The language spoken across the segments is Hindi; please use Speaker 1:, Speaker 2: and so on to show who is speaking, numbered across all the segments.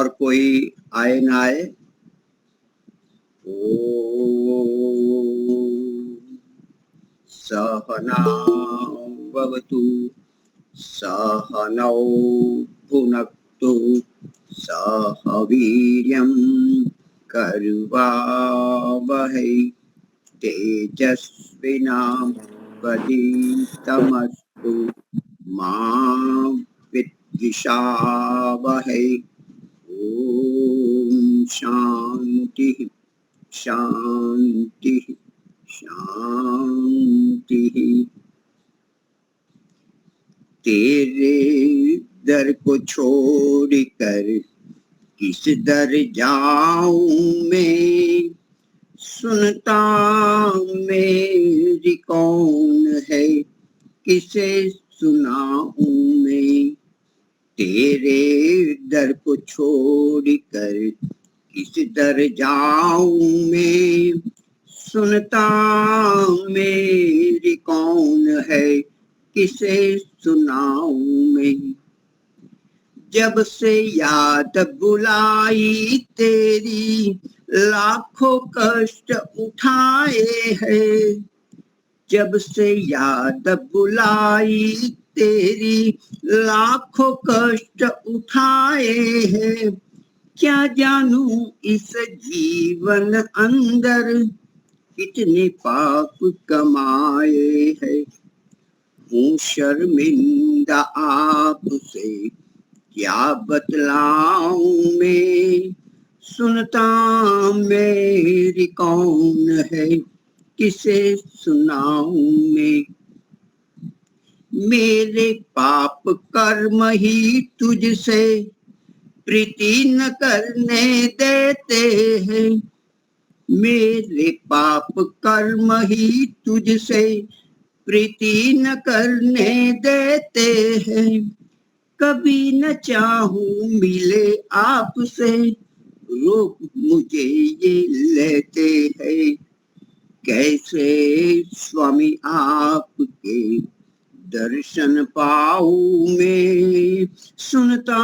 Speaker 1: और कोई आए ना आए। ओम सहनावतु सहनौ भुनक्तु सह वीर्यं कर्वावहै तेजस्विनावधीतमस्तु मा विद्विषावहै। ओम शांति शांति शांति। तेरे दर को छोड़कर किस दर जाऊं मैं, सुनता मेरी कौन है, किसे सुनाऊं मैं। तेरे दर को छोड़कर किस दर जाऊं मैं, सुनता मेरी कौन है, किसे सुनाऊं मैं। जब से याद बुलाई तेरी लाखों कष्ट उठाए हैं, जब से याद बुलाई तेरी लाखों कष्ट उठाए हैं। क्या जानूं इस जीवन अंदर कितने पाप कमाए हैं। हूँ शर्मिंदा आपसे क्या बतलाऊं मैं, सुनता मेरी कौन है, किसे सुनाऊं मैं। मेरे पाप कर्म ही तुझसे प्रीति न करने देते हैं, मेरे पाप कर्म ही तुझसे प्रीति न करने देते हैं। कभी न चाहूं मिले आपसे, रोक मुझे ये लेते हैं। कैसे स्वामी आपके दर्शन पाऊं मैं, सुनता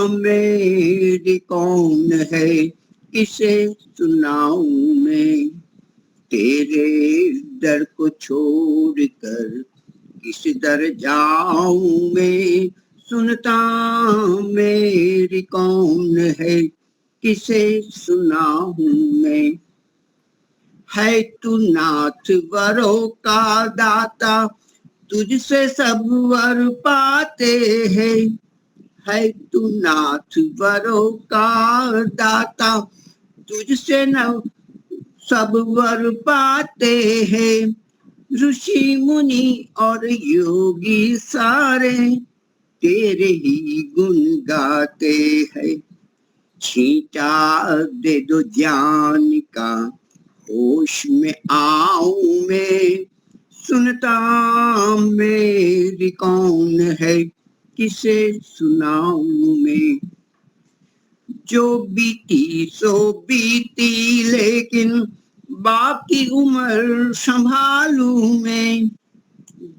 Speaker 1: मेरी कौन है, किसे सुनाऊं मैं। तेरे दर को छोड़कर किस दर जाऊं मैं, सुनता मेरी कौन है, किसे सुनाऊं मैं। है तू नाथ वरों का दाता, तुझसे सब वर पाते हैं। है तू नाथ वरों का दाता, तुझसे न सब वर पाते हैं। ऋषि मुनि और योगी सारे तेरे ही गुण गाते हैं। छींटा दे दो ज्ञान का, होश में आऊं मैं, सुनता मेरी कौन है, किसे सुनाऊं मैं। जो बीती सो बीती लेकिन बाकी उम्र संभालूं मैं।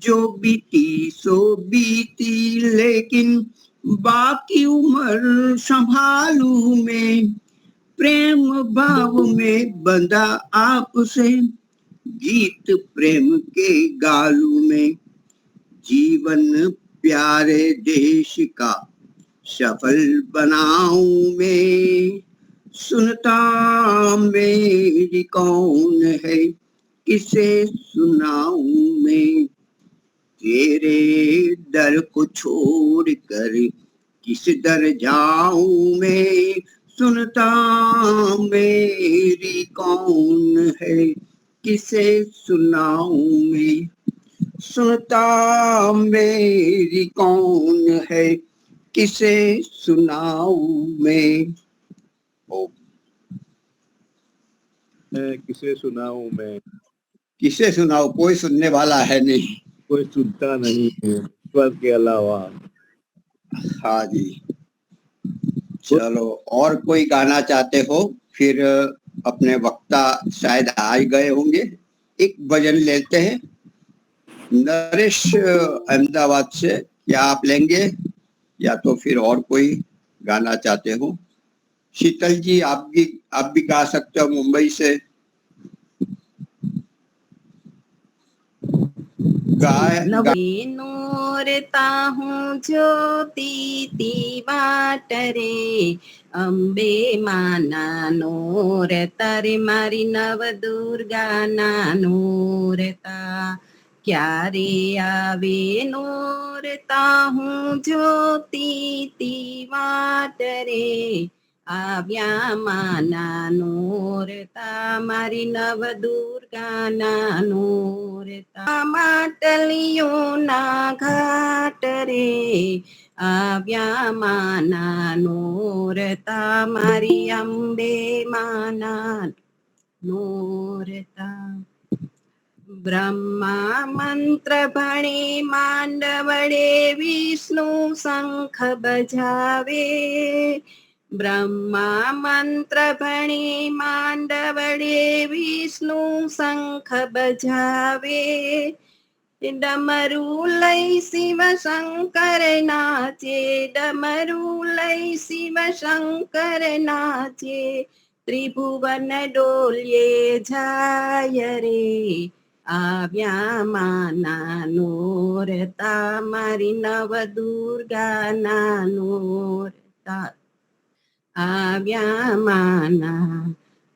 Speaker 1: जो बीती सो बीती लेकिन बाकी उम्र संभालूं मैं। प्रेम भाव में बंधा आपसे, गीत प्रेम के गालू में। जीवन प्यारे देश का सफल बनाऊं मैं, सुनता मेरी कौन है, किसे सुनाऊं मैं। तेरे दर को छोड़कर किस दर जाऊं मैं, सुनता मेरी कौन है, किसे सुनाऊं मैं। सुनता मेरी कौन है, किसे सुनाऊं मैं।
Speaker 2: किसे सुनाऊं मैं,
Speaker 1: किसे सुनाऊं, कोई सुनने वाला है नहीं,
Speaker 2: कोई सुनता नहीं है ईश्वर के अलावा।
Speaker 1: हाँ जी, चलो और कोई गाना चाहते हो, फिर अपने वक्ता शायद आ गए होंगे, एक भजन लेते हैं। नरेश अहमदाबाद से, क्या आप लेंगे या तो फिर और कोई गाना चाहते हो? शीतल जी आप भी गा सकते हो मुंबई से।
Speaker 3: नोरता हूँ ज्योति ती वाटरे अंबे माना नोरता रे मारी नव दुर्गा ना नोरता क्यारे आवे नोरता हूँ ज्योति ती वाटरे આવ્યા માના નોરતા મારી નવ દુર્ગાના નોરતા માટલીઓના ઘાટ રે આવ્યા માના નોરતા મારી અંબે માના નોરતા બ્રહ્મા મંત્ર ભણે માંડવડે વિષ્ણુ શંખ બજાવે બ્રહ્મા મંત્ર ભણે માંડવડે વિષ્ણુ શંખ બજાવે ડમરૂ લઈ શિવ શંકર નાચે ડમરૂ લઈ શિવ શંકર નાચે ત્રિભુવન ડોલ્યે જાય રે આવ્યા માના નોરતા મારી નવ દુર્ગાના નોરતા આવ્યા માના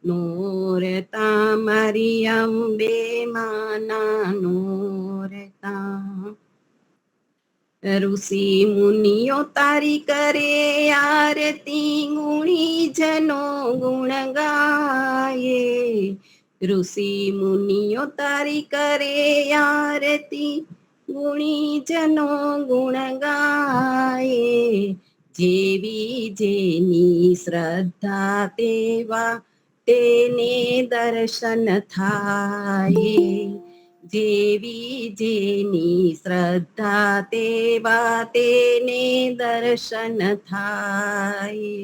Speaker 3: નોરતા મારી અંબે માના નોરતા ઋષિ મુનિઓ તારી કરે આરતી ગુણી જનો ગુણ ગાયે ઋષિ મુનિઓ તારી કરે આરતી ગુણી જનો ગુણ ગાયે જેવી જેની શ્રદ્ધા તેવા તેને દર્શન થાય જેવી જેની શ્રદ્ધા તેવા તેને દર્શન થાય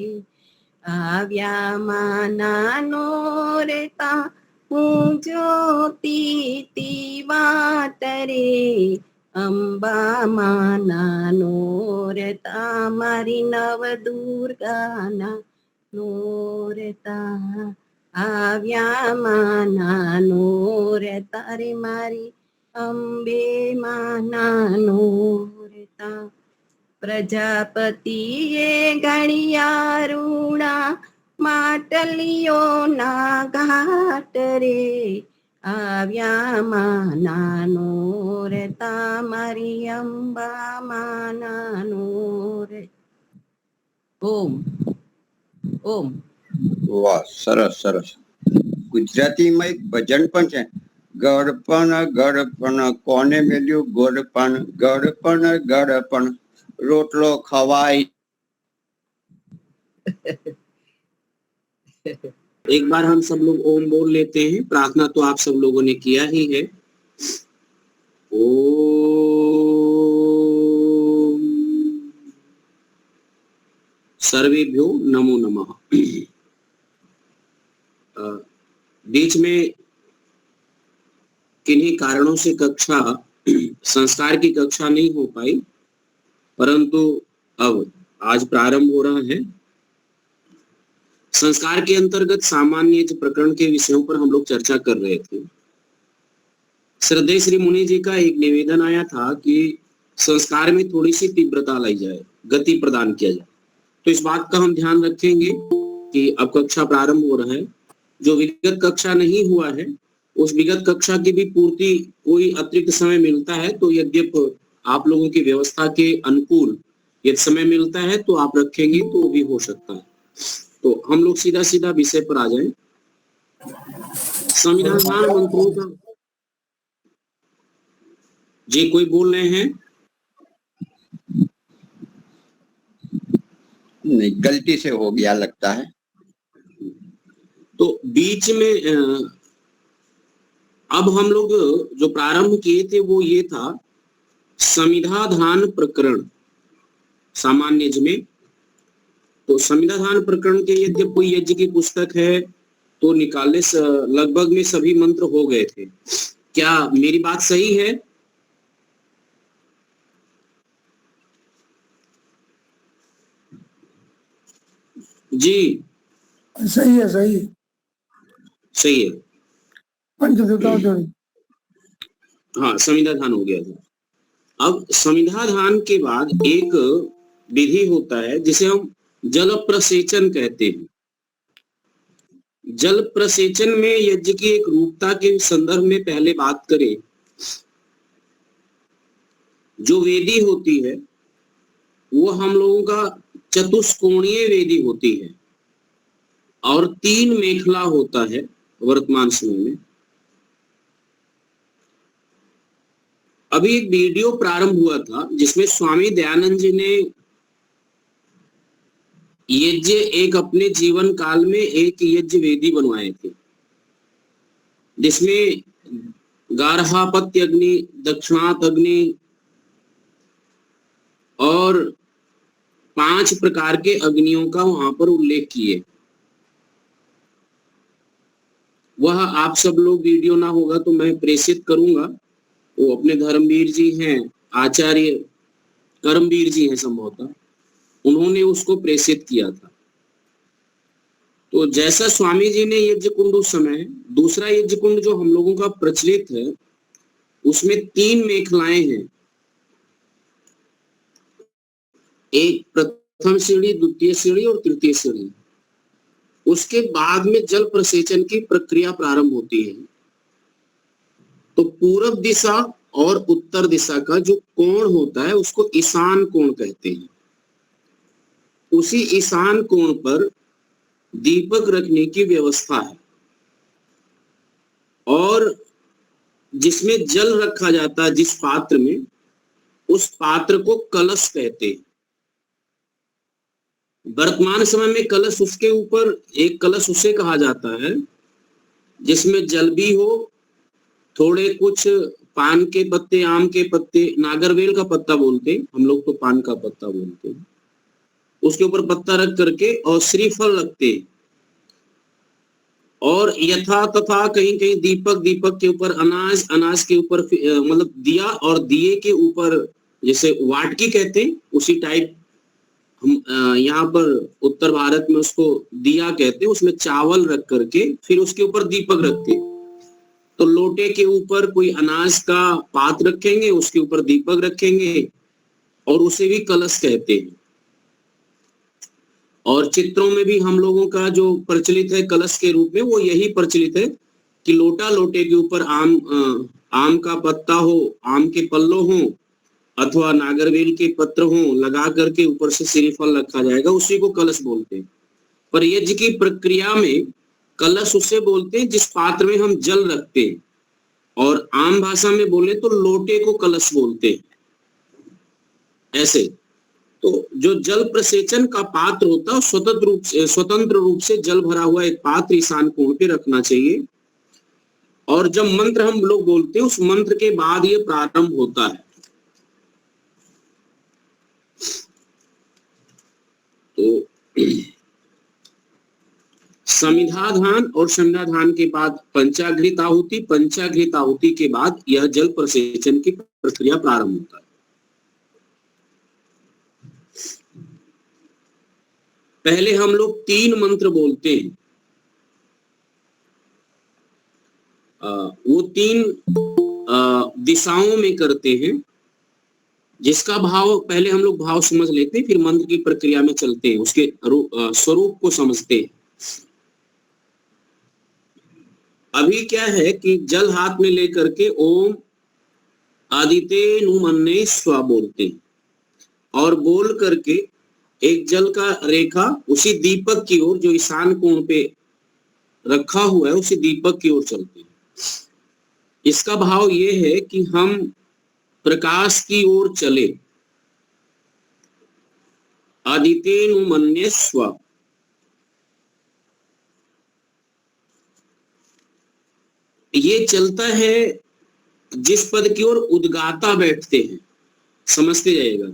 Speaker 3: આવ્યા માના નોરતા હું જ્યોતિ તી વાટરે અંબા માના નોરતા મારી નવ દુર્ગાના નોરતા આવ્યા માના નોરતા રે મારી અંબે માના નોરતા પ્રજાપતિએ ગણિયારૂણા માટલીઓના ઘાટ રે આવ્યા માના નોરતા મારી અંબા માના નોર ઓમ ઓમ
Speaker 1: વાહ, સરસ સરસ. ગુજરાતીમાં એક ભજન પણ છે, ગળપણ ગળપણ કોને મેલ્યું ગોળપણ ગળપણ ગળપણ રોટલો ખવાય.
Speaker 4: एक बार हम सब लोग ओम बोल लेते हैं। प्रार्थना तो आप सब लोगों ने किया ही है। ओम सर्वेभ्यो नमो नमः। बीच में किन्हीं कारणों से कक्षा संस्कार की कक्षा नहीं हो पाई, परंतु अब आज प्रारंभ हो रहा है। संस्कार के अंतर्गत सामान्य प्रकरण के विषयों पर हम लोग चर्चा कर रहे थे। श्रद्धेय श्री मुनि जी का एक निवेदन आया था कि संस्कार में थोड़ी सी तीव्रता लाई जाए, गति प्रदान किया जाए। तो इस बात का हम ध्यान रखेंगे कि अब कक्षा प्रारंभ हो रहा है। जो विगत कक्षा नहीं हुआ है उस विगत कक्षा की भी पूर्ति कोई अतिरिक्त समय मिलता है तो यद्यप आप लोगों की व्यवस्था के अनुकूल यदि समय मिलता है तो आप रखेंगे तो भी हो सकता है। तो हम लोग सीधा सीधा विषय पर आ जाएं। संविधान मंत्रों का जी कोई बोल रहे हैं?
Speaker 1: नहीं, गलती से हो गया लगता है।
Speaker 4: तो बीच में अब हम लोग जो प्रारंभ किए थे वो ये था संविधान प्रकरण सामान्य में। तो संविधान प्रकरण के यदि कोई यज्ञ की पुस्तक है तो निकालने से लगभग में सभी मंत्र हो गए थे। क्या मेरी बात सही है? जी
Speaker 5: सही है, सही है।
Speaker 4: सही है।
Speaker 5: पंचदेवताओं जोड़ी।
Speaker 4: हाँ, समिधाधान हो गया था। अब समिधाधान के बाद एक विधि होता है जिसे हम जल प्रसेचन कहते हैं। जल प्रसेचन में यज्ञ की एक रूपता के संदर्भ में पहले बात करें, जो वेदी होती है वो हम लोगों का चतुष्कोणीय वेदी होती है और 3 मेखला होता है वर्तमान समय में। अभी एक वीडियो प्रारंभ हुआ था जिसमें स्वामी दयानंद जी ने यज्ञ एक अपने जीवन काल में एक यज्ञ वेदी बनवाए थे, जिसमें गार्हापत्य अग्नि, दक्षिणात अग्नि और 5 प्रकार के अग्नियों का वहां पर उल्लेख किए। वह आप सब लोग वीडियो ना होगा तो मैं प्रेषित करूंगा। वो अपने धर्मवीर जी हैं, आचार्य कर्मवीर जी हैं संभवतः, उन्होंने उसको प्रेषित किया था। तो जैसा स्वामी जी ने यज्ञ कुंड उस समय, दूसरा यज्ञ कुंड जो हम लोगों का प्रचलित है उसमें 3 मेखलाएं हैं, एक प्रथम सीढ़ी, द्वितीय सीढ़ी और तृतीय सीढ़ी। उसके बाद में जल प्रसेचन की प्रक्रिया प्रारंभ होती है। तो पूर्व दिशा और उत्तर दिशा का जो कोण होता है उसको ईशान कोण कहते हैं। उसी ईशान कोण पर दीपक रखने की व्यवस्था है और जिसमें जल रखा जाता है जिस पात्र में, उस पात्र को कलश कहते हैं। वर्तमान समय में कलश, उसके ऊपर एक कलश उसे कहा जाता है जिसमें जल भी हो, थोड़े कुछ पान के पत्ते, आम के पत्ते, नागरवेल का पत्ता बोलते हैं हम लोग, तो पान का पत्ता बोलते हैं, उसके ऊपर पत्ता रख करके और श्रीफल रखते हैं। और यथा तथा कहीं कहीं दीपक, दीपक के ऊपर अनाज, अनाज के ऊपर मतलब दिया, और दिए के ऊपर जैसे वाटकी कहते हैं उसी टाइप हम यहाँ पर उत्तर भारत में उसको दिया कहते हैं, उसमें चावल रख करके फिर उसके ऊपर दीपक रखते हैं। तो लोटे के ऊपर कोई अनाज का पात्र रखेंगे, उसके ऊपर दीपक रखेंगे और उसे भी कलश कहते हैं। और चित्रों में भी हम लोगों का जो प्रचलित है कलश के रूप में, वो यही प्रचलित है कि लोटा, लोटे के ऊपर आम का पत्ता हो, आम के पल्लो हो अथवा नागरवेल के पत्र हो, लगा करके ऊपर से श्रीफल रखा जाएगा, उसी को कलश बोलते हैं। पर यज्ञ की प्रक्रिया में कलश उसे बोलते हैं जिस पात्र में हम जल रखते हैं, और आम भाषा में बोले तो लोटे को कलश बोलते हैं। ऐसे तो जो जल प्रसेचन का पात्र होता है स्वतंत्र रूप से जल भरा हुआ एक पात्र ईशान कोण पे रखना चाहिए। और जब मंत्र हम लोग बोलते हैं उस मंत्र के बाद ये प्रारंभ होता है। तो समिधाधान और समिधाधान के बाद पंचाघृत आहुति, पंचाघृत आहुति के बाद यह जल प्रसेचन की प्रक्रिया प्रारंभ होता है। पहले हम लोग 3 मंत्र बोलते हैं। वो 3 दिशाओं में करते हैं, जिसका भाव पहले हम लोग भाव समझ लेते हैं, फिर मंत्र की प्रक्रिया में चलते हैं, उसके स्वरूप को समझते हैं। अभी क्या है कि जल हाथ में लेकर के ओम आदिते नुमन्ने स्वा बोलते हैं और बोल करके एक जल का रेखा उसी दीपक की ओर, जो ईशान कोण पे रखा हुआ है, उसी दीपक की ओर चलते हैं। इसका भाव ये है कि हम प्रकाश की ओर चले। आदितेनुमन्ये स्व। ये चलता है जिस पद की ओर उद्गाता बैठते हैं, समझते जाइएगा।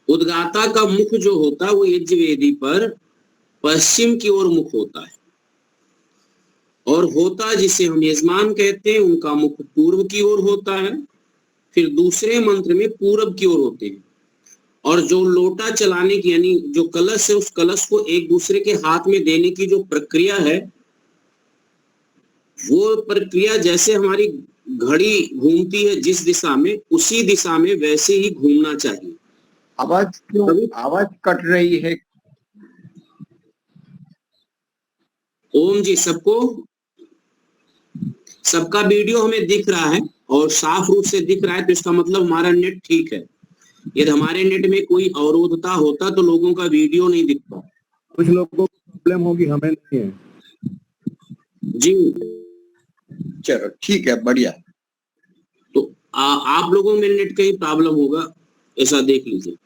Speaker 4: उद्गाता का मुख जो होता है वो यज्ञ वेदी पर पश्चिम की ओर मुख होता है, और होता जिसे हम यजमान कहते हैं उनका मुख पूर्व की ओर होता है। फिर दूसरे मंत्र में पूरब की ओर होते हैं, और जो लोटा चलाने की यानी जो कलश है उस कलश को एक दूसरे के हाथ में देने की जो प्रक्रिया है, वो प्रक्रिया जैसे हमारी घड़ी घूमती है जिस दिशा में, उसी दिशा में वैसे ही घूमना चाहिए।
Speaker 1: आवाज क्यों आवाज कट रही है?
Speaker 4: ओम जी, सबका वीडियो हमें दिख रहा है और साफ रूप से दिख रहा है, तो इसका मतलब हमारा नेट ठीक है। यदि हमारे नेट में कोई अवरोधता होता तो लोगों का वीडियो नहीं दिखता।
Speaker 2: कुछ लोगों को प्रॉब्लम होगी, हमें नहीं है।
Speaker 4: जी,
Speaker 1: चलो ठीक है, बढ़िया।
Speaker 4: तो आप लोगों में नेट का ही प्रॉब्लम होगा, ऐसा देख लीजिए।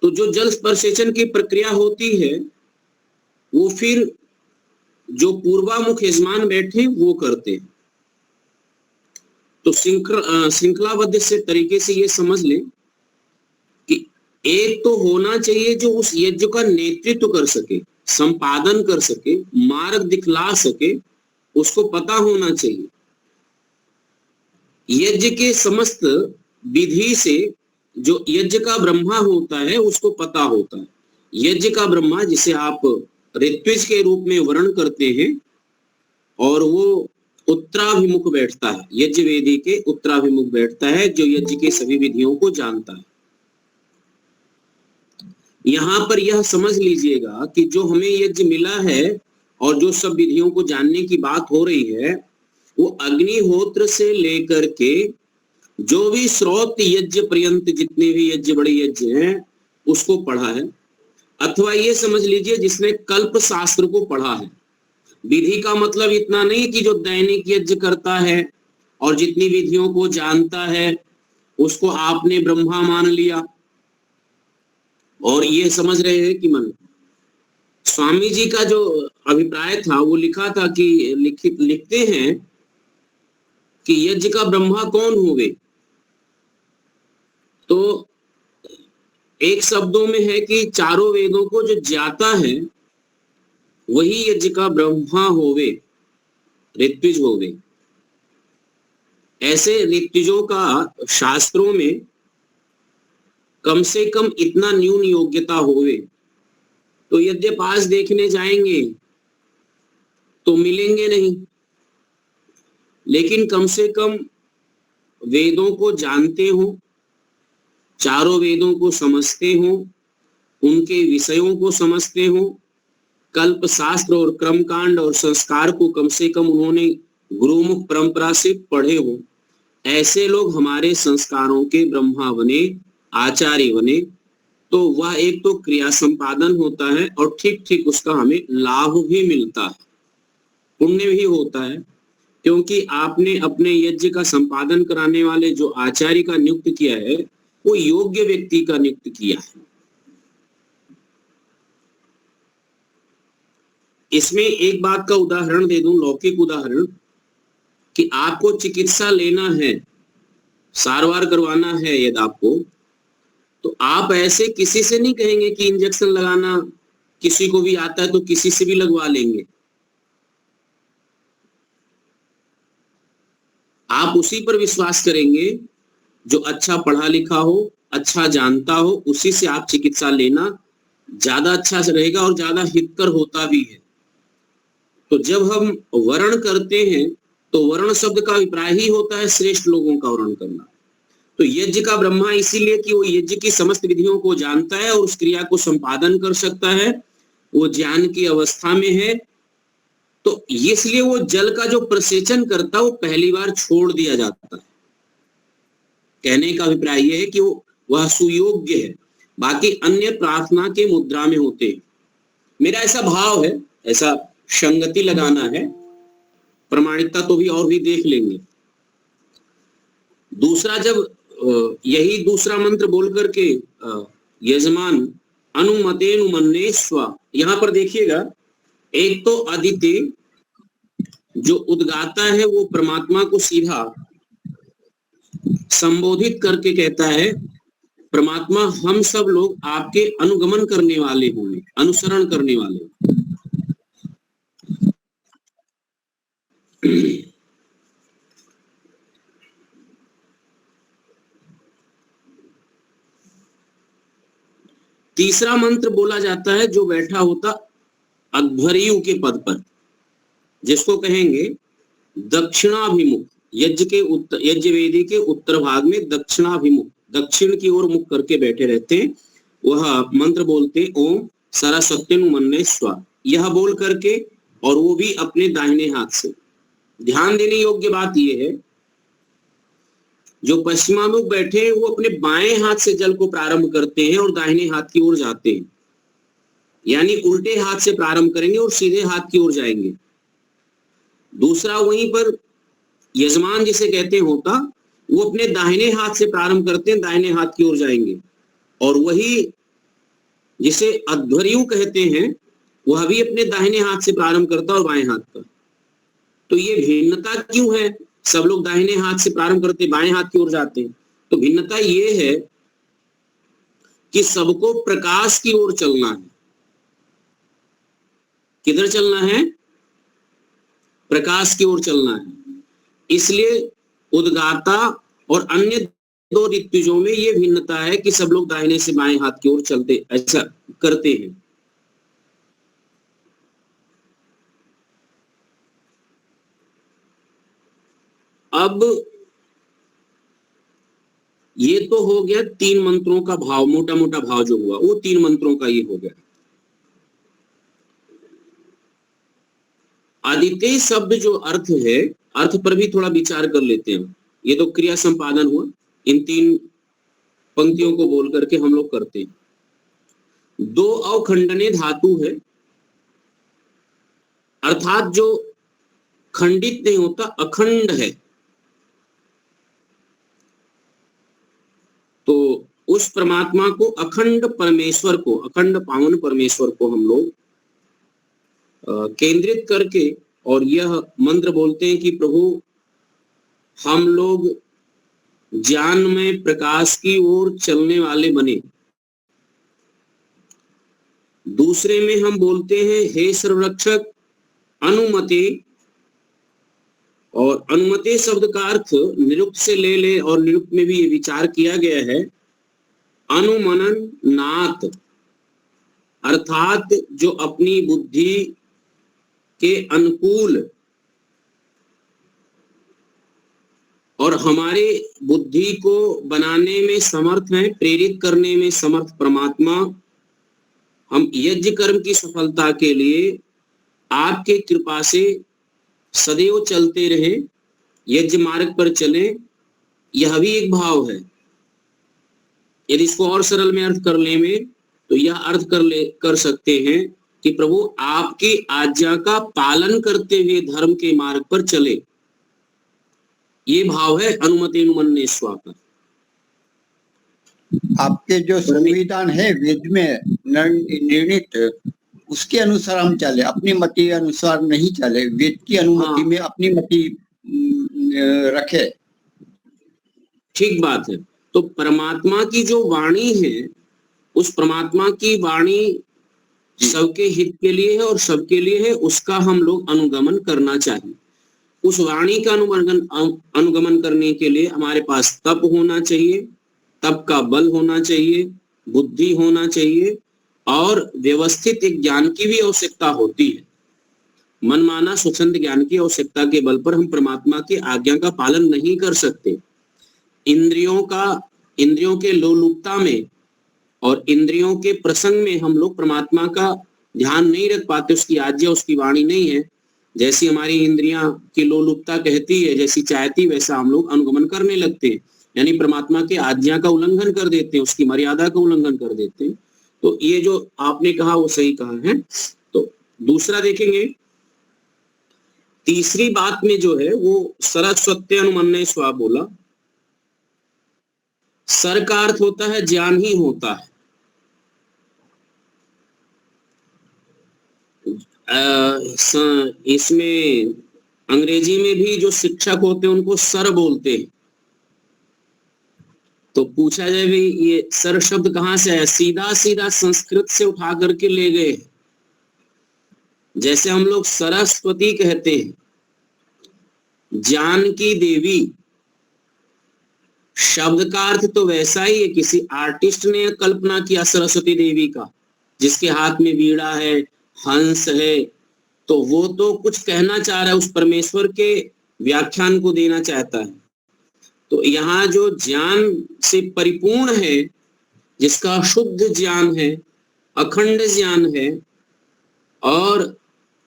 Speaker 4: तो जो जल स्पर्शेचन की प्रक्रिया होती है वो फिर जो पूर्वामुख यजमान बैठे वो करते हैं। तो श्रृंखलाबद्ध से तरीके से ये समझ लें कि एक तो होना चाहिए जो उस यज्ञ का नेतृत्व कर सके, संपादन कर सके, मार्ग दिखला सके, उसको पता होना चाहिए। यज्ञ के समस्त विधि से जो यज्ञ का ब्रह्मा होता है उसको पता होता है। यज्ञ का ब्रह्मा जिसे आप ऋत्विज के रूप में वर्ण करते हैं, और वो उत्तराभिमुख बैठता है, यज्ञ वेदी के उत्तराभिमुख बैठता है, जो यज्ञ के सभी विधियों को जानता है। यहां पर यह समझ लीजिएगा कि जो हमें यज्ञ मिला है और जो सब विधियों को जानने की बात हो रही है, वो अग्निहोत्र से लेकर के जो भी स्रोत यज्ञ पर्यंत जितने भी यज्ञ बड़े यज्ञ हैं उसको पढ़ा है, अथवा ये समझ लीजिए जिसने कल्प शास्त्र को पढ़ा है। विधि का मतलब इतना नहीं कि जो दैनिक यज्ञ करता है और जितनी विधियों को जानता है उसको आपने ब्रह्मा मान लिया और ये समझ रहे हैं कि मन। स्वामी जी का जो अभिप्राय था वो लिखा था कि लिखते हैं कि यज्ञ का ब्रह्मा कौन होवे, तो एक शब्दों में है कि चारों वेदों को जो ज्ञाता है वही यज्ञ का ब्रह्मा होवे, ऋत्विज होवे। ऐसे ऋत्विजों का शास्त्रों में कम से कम इतना न्यून योग्यता होवे, तो यद्य पास देखने जाएंगे तो मिलेंगे नहीं, लेकिन कम से कम वेदों को जानते हो, चारों वेदों को समझते हो, उनके विषयों को समझते हो, कल्प शास्त्र और क्रमकांड और संस्कार को कम से कम उन्होंने गुरुमुख परंपरा से पढ़े हो। ऐसे लोग हमारे संस्कारों के ब्रह्मा बने, आचार्य बने, तो वह एक तो क्रिया संपादन होता है और ठीक ठीक उसका हमें लाभ भी मिलता है, पुण्य भी होता है, क्योंकि आपने अपने यज्ञ का संपादन कराने वाले जो आचार्य का नियुक्त किया है वो योग्य व्यक्ति का नियुक्त किया है। इसमें एक बात का उदाहरण दे दूं, लौकिक उदाहरण, कि आपको चिकित्सा लेना है, सारवार करवाना है यदि आपको, तो आप ऐसे किसी से नहीं कहेंगे कि इंजेक्शन लगाना किसी को भी आता है तो किसी से भी लगवा लेंगे। आप उसी पर विश्वास करेंगे जो अच्छा पढ़ा लिखा हो, अच्छा जानता हो, उसी से आप चिकित्सा लेना ज्यादा अच्छा रहेगा और ज्यादा हितकर होता भी है। तो जब हम वर्ण करते हैं तो वर्ण शब्द का अभिप्राय ही होता है श्रेष्ठ लोगों का वर्ण करना। तो यज्ञ का ब्रह्मा इसीलिए कि वो यज्ञ की समस्त विधियों को जानता है और उस क्रिया को संपादन कर सकता है, वो ज्ञान की अवस्था में है, तो इसलिए वो जल का जो प्रसेचन करता है वो पहली बार छोड़ दिया जाता है। कहने का अभिप्राय यह है कि वह सुयोग्य है, बाकी अन्य प्रार्थना के मुद्रा में होते हैं। मेरा ऐसा भाव है, ऐसा संगति लगाना है, प्रमाणिकता तो भी और भी देख लेंगे। दूसरा, जब यही दूसरा मंत्र बोल करके यजमान अनुमतेनु मन्ने स्वा, यहां पर देखिएगा, एक तो अदिति जो उद्गाता है वो परमात्मा को सीधा संबोधित करके कहता है, परमात्मा हम सब लोग आपके अनुगमन करने वाले होंगे, अनुसरण करने वाले। तीसरा मंत्र बोला जाता है जो बैठा होता अध्वर्यु के पद पर, जिसको कहेंगे दक्षिणाभिमुख। यज्ञ वेदी के उत्तर भाग में दक्षिणाभिमुख, दक्षिण की ओर मुख करके बैठे रहते हैं, वह मंत्र बोलते ओम सरस्वत्यनुमन्ये स्वाहा। यह बोल करके, और वो भी अपने दाहिने हाथ से। ध्यान देने योग्य बात यह है, जो पश्चिमाभिमुख बैठे हैं वो अपने बाएं हाथ से जल को प्रारंभ करते हैं और दाहिने हाथ की ओर जाते हैं, यानी उल्टे हाथ से प्रारंभ करेंगे और सीधे हाथ की ओर जाएंगे। दूसरा, वहीं पर यजमान जिसे कहते होता, वो अपने दाहिने हाथ से प्रारंभ करते हैं, दाहिने हाथ की ओर जाएंगे। और वही जिसे अध्वर्यु कहते हैं, वह भी अपने दाहिने हाथ से प्रारंभ करता और बाएं हाथ का। तो ये भिन्नता क्यों है? सब लोग दाहिने हाथ से प्रारंभ करते, बाएं हाथ की ओर जाते हैं। तो भिन्नता ये है कि सबको प्रकाश की ओर चलना है। किधर चलना है? प्रकाश की ओर चलना है। इसलिए उद्गाता और अन्य दो ऋत्विजों में ये भिन्नता है कि सब लोग दाहिने से बाएं हाथ की ओर चलते, ऐसा करते हैं। अब ये तो हो गया 3 मंत्रों का भाव, मोटा मोटा भाव जो हुआ वो 3 मंत्रों का ये हो गया। आदित्य शब्द जो अर्थ है, अर्थ पर भी थोड़ा विचार कर लेते हैं। ये तो क्रिया संपादन हुआ, इन 3 पंक्तियों को बोल करके हम लोग करते हैं। 2 अवखंडने धातु है, अर्थात जो खंडित नहीं होता, अखंड है। तो उस परमात्मा को, अखंड परमेश्वर को, अखंड पावन परमेश्वर को हम लोग केंद्रित करके और यह मंत्र बोलते हैं कि प्रभु हम लोग ज्ञान में प्रकाश की ओर चलने वाले बने। दूसरे में हम बोलते हैं हे सर्वरक्षक अनुमति, और अनुमति शब्द का अर्थ निरुक्त से ले और निरुक्त में भी ये विचार किया गया है, अनुमनन नाथ, अर्थात जो अपनी बुद्धि के अनुकूल और हमारे बुद्धि को बनाने में समर्थ है, प्रेरित करने में समर्थ परमात्मा, हम यज्ञ कर्म की सफलता के लिए आपके कृपा से सदैव चलते रहे, यज्ञ मार्ग पर चले। यह भी एक भाव है। यदि इसको और सरल में अर्थ कर ले में, तो यह अर्थ कर सकते हैं कि प्रभु आपकी आज्ञा का पालन करते हुए धर्म के मार्ग पर चले। ये भाव है अनुमति अनुमन्ये स्वाहा का।
Speaker 1: आपके जो संविधान है वेद में निर्णित, उसके अनुसार हम चले, अपनी मति अनुसार नहीं चले, वेद की अनुमति में अपनी मति रखे।
Speaker 4: ठीक बात है। तो परमात्मा की जो वाणी है, उस परमात्मा की वाणी सबके हित के लिए है और सबके लिए है, उसका हम लोग अनुगमन करना चाहिए। उस वाणी का अनुगमन करने के लिए हमारे पास तप होना चाहिए, तप का बल होना चाहिए, बुद्धि होना चाहिए और व्यवस्थित एक ज्ञान की भी आवश्यकता होती है। मनमाना स्वच्छंद ज्ञान की आवश्यकता के बल पर हम परमात्मा की आज्ञा का पालन नहीं कर सकते। इंद्रियों के लोलुपता में और इंद्रियों के प्रसंग में हम लोग परमात्मा का ध्यान नहीं रख पाते, उसकी आज्ञा, उसकी वाणी नहीं है। जैसी हमारी इंद्रियां की लोलुपता कहती है, जैसी चाहती, वैसा हम लोग अनुगमन करने लगते हैं, यानी परमात्मा के आज्ञा का उल्लंघन कर देते हैं, उसकी मर्यादा का उल्लंघन कर देते हैं। तो ये जो आपने कहा वो सही कहा है। तो दूसरा देखेंगे, तीसरी बात में जो है वो सरस्वती अनुमन्ये स्वाहा बोला। सर का अर्थ होता है ज्ञान ही होता है। इसमें अंग्रेजी में भी जो शिक्षक होते हैं उनको सर बोलते हैं। तो पूछा जाए भी ये सर शब्द कहाँ से है? सीधा सीधा संस्कृत से उठा करके ले गए। जैसे हम लोग सरस्वती कहते हैं, ज्ञान की देवी, शब्द का अर्थ तो वैसा ही है, किसी आर्टिस्ट ने कल्पना किया सरस्वती देवी का, जिसके हाथ में वीणा है, हंस है, तो वो तो कुछ कहना चाह रहा है, उस परमेश्वर के व्याख्यान को देना चाहता है। तो यहाँ जो ज्ञान से परिपूर्ण है, जिसका शुद्ध ज्ञान है, अखंड ज्ञान है और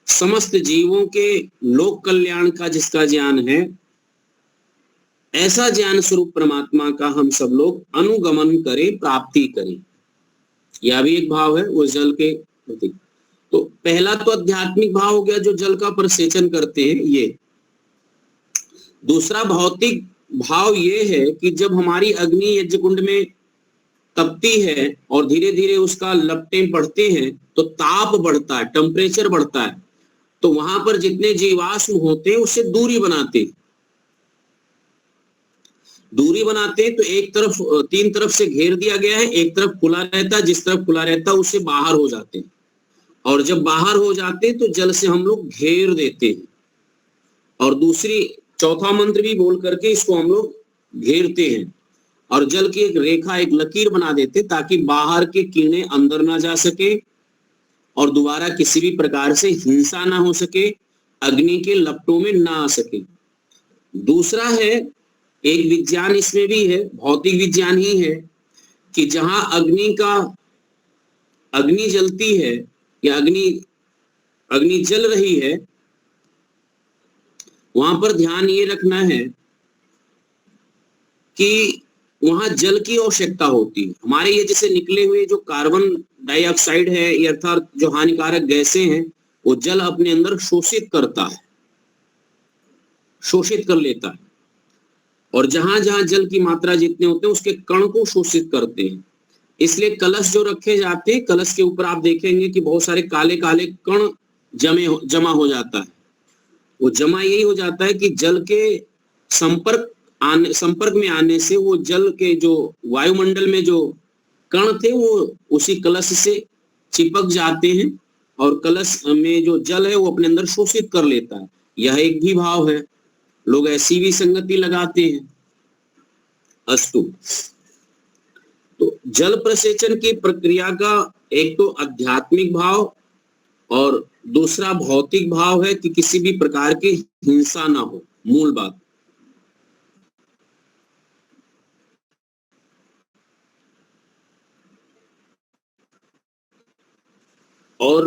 Speaker 4: समस्त जीवों के लोक कल्याण का जिसका ज्ञान है, ऐसा ज्ञान स्वरूप परमात्मा का हम सब लोग अनुगमन करें, प्राप्ति करें। यह भी एक भाव है वो जल के प्रति। तो पहला तो आध्यात्मिक भाव हो गया जो जल का प्रसेचन करते हैं ये। दूसरा भौतिक भाव ये है कि जब हमारी अग्नि यज्ञ कुंड में तपती है और धीरे धीरे उसका लपटें बढ़ते हैं तो ताप बढ़ता है, टेम्परेचर बढ़ता है, तो वहां पर जितने जीवाश्म होते हैं उससे दूरी बनाते हैं। दूरी बनाते हैं तो एक तरफ, तीन तरफ से घेर दिया गया है, एक तरफ खुला रहता है, जिस तरफ खुला रहता है उससे बाहर हो जाते हैं, और जब बाहर हो जाते हैं तो जल से हम लोग घेर देते हैं, और दूसरी चौथा मंत्र भी बोल करके इसको हम लोग घेरते हैं, और जल की एक रेखा, एक लकीर बना देते ताकि बाहर के कीड़े अंदर ना जा सके और दोबारा किसी भी प्रकार से हिंसा ना हो सके, अग्नि के लपटों में ना आ सके। दूसरा है, एक विज्ञान इसमें भी है, भौतिक विज्ञान ही है, कि जहां अग्नि जलती है या अग्नि जल रही है, वहां पर ध्यान ये रखना है कि वहां जल की आवश्यकता होती है। हमारे ये जैसे निकले हुए जो कार्बन डाइऑक्साइड है, अर्थात जो हानिकारक गैसें हैं, वो जल अपने अंदर शोषित करता है, शोषित कर लेता है, और जहां जहां जल की मात्रा जितने होते हैं उसके कण को शोषित करते हैं। इसलिए कलश जो रखे जाते हैं, कलश के ऊपर आप देखेंगे कि बहुत सारे काले काले कण जमा हो जाता है। वो जमा यही हो जाता है कि जल के संपर्क में आने से वो जल के जो वायुमंडल में जो कण थे वो उसी कलश से चिपक जाते हैं, और कलश में जो जल है वो अपने अंदर शोषित कर लेता है। यह एक भी भाव है, लोग ऐसी भी संगति लगाते हैं। अस्तु, तो जल प्रसेचन की प्रक्रिया का एक तो आध्यात्मिक भाव और दूसरा भौतिक भाव है कि किसी भी प्रकार की हिंसा ना हो, मूल बात। और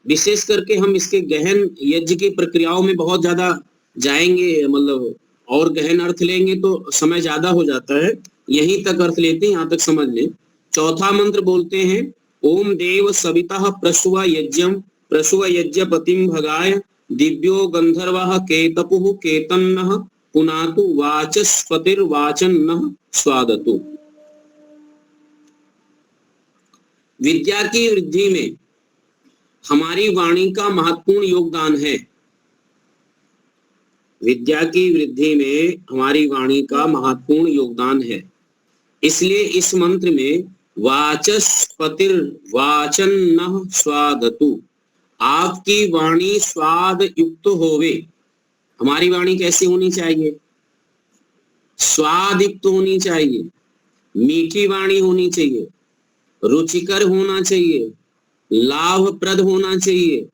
Speaker 4: विशेष करके हम इसके गहन यज्ञ की प्रक्रियाओं में बहुत ज्यादा जाएंगे, मतलब और गहन अर्थ लेंगे तो समय ज्यादा हो जाता है, यहीं तक अर्थ लेते हैं, यहाँ तक समझ लें। चौथा मंत्र बोलते हैं, ओम देव सविता प्रसुव यज्ञम प्रसुव यज्ञ पतिम भगाय दिव्यो गंधर्वः केतपुः केतन्नः पुनातु वाचस्पतिर्वाचन्नः स्वादतु। विद्या की वृद्धि में हमारी वाणी का महत्वपूर्ण योगदान है। विद्या की वृद्धि में हमारी वाणी का महत्वपूर्ण योगदान है, इसलिए इस मंत्र में वाचस्पतिर्वाचन्नः स्वादतु, आपकी वाणी स्वाद युक्त होवे। हमारी वाणी कैसी होनी चाहिए? स्वाद युक्त होनी चाहिए, मीठी वाणी होनी चाहिए, रुचिकर होना चाहिए, लाभप्रद होना चाहिए।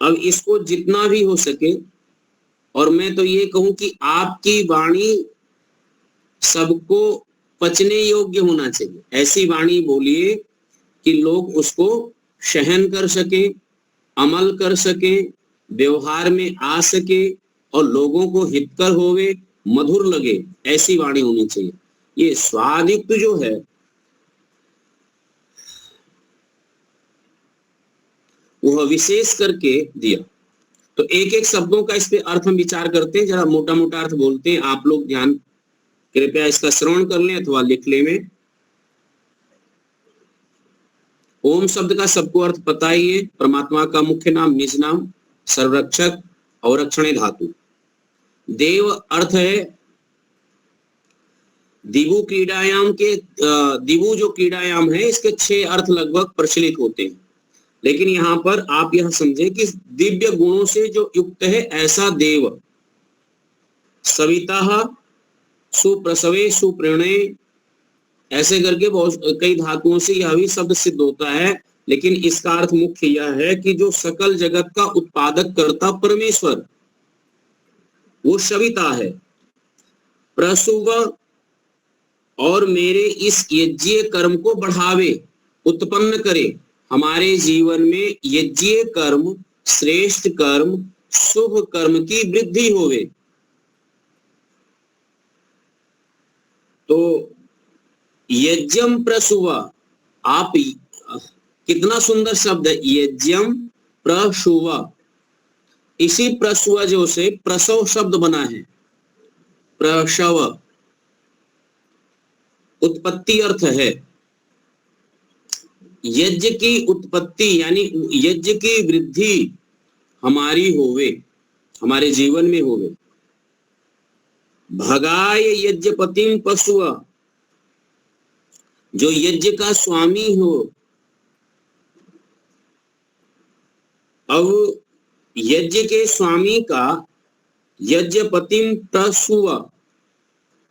Speaker 4: अब इसको जितना भी हो सके, और मैं तो ये कहूं कि आपकी वाणी सबको पचने योग्य होना चाहिए। ऐसी वाणी बोलिए कि लोग उसको सहन कर सके, अमल कर सके, व्यवहार में आ सके और लोगों को हितकर होवे, मधुर लगे, ऐसी वाणी होनी चाहिए। ये स्वादयुक्त जो है वह विशेष करके दिया। तो एक एक शब्दों का इस पे अर्थ हम विचार करते हैं, जरा मोटा मोटा अर्थ बोलते हैं, आप लोग ध्यान कृपया इसका श्रवण कर लें अथवा लिख ले में। ओम शब्द का सबको अर्थ पता ही है, परमात्मा का मुख्य नाम, निज नाम, सर्वरक्षक, अवरक्षणे धातु। देव अर्थ है दिवु क्रीडायाम के, दिवु जो क्रीडायाम है इसके 6 अर्थ लगभग प्रचलित होते हैं, लेकिन यहां पर आप यह समझें कि दिव्य गुणों से जो युक्त है ऐसा देव। सविता सुप्रसवे सुप्रेणे, ऐसे करके बहुत कई धातुओं से यह भी शब्द सिद्ध होता है। लेकिन इसका अर्थ मुख्य यह है कि जो सकल जगत का उत्पादक करता परमेश्वर, वो सविता है। प्रसुव और मेरे इस यज्ञीय कर्म को बढ़ावे, उत्पन्न करे, हमारे जीवन में यज्ञीय कर्म, श्रेष्ठ कर्म, शुभ कर्म की वृद्धि होवे। तो यज्ञम प्रसुव, आप कितना सुंदर शब्द है, यज्ञम प्रसुव। इसी प्रसुव से प्रसव शब्द बना है, प्रसव उत्पत्ति अर्थ है। यज्ञ की उत्पत्ति यानी यज्ञ की वृद्धि हमारी होवे, हमारे जीवन में होवे। भगाय यज्ञपतिम पशुव, जो यज्ञ का स्वामी हो। अब यज्ञ के स्वामी का यज्ञपतिम पशुव,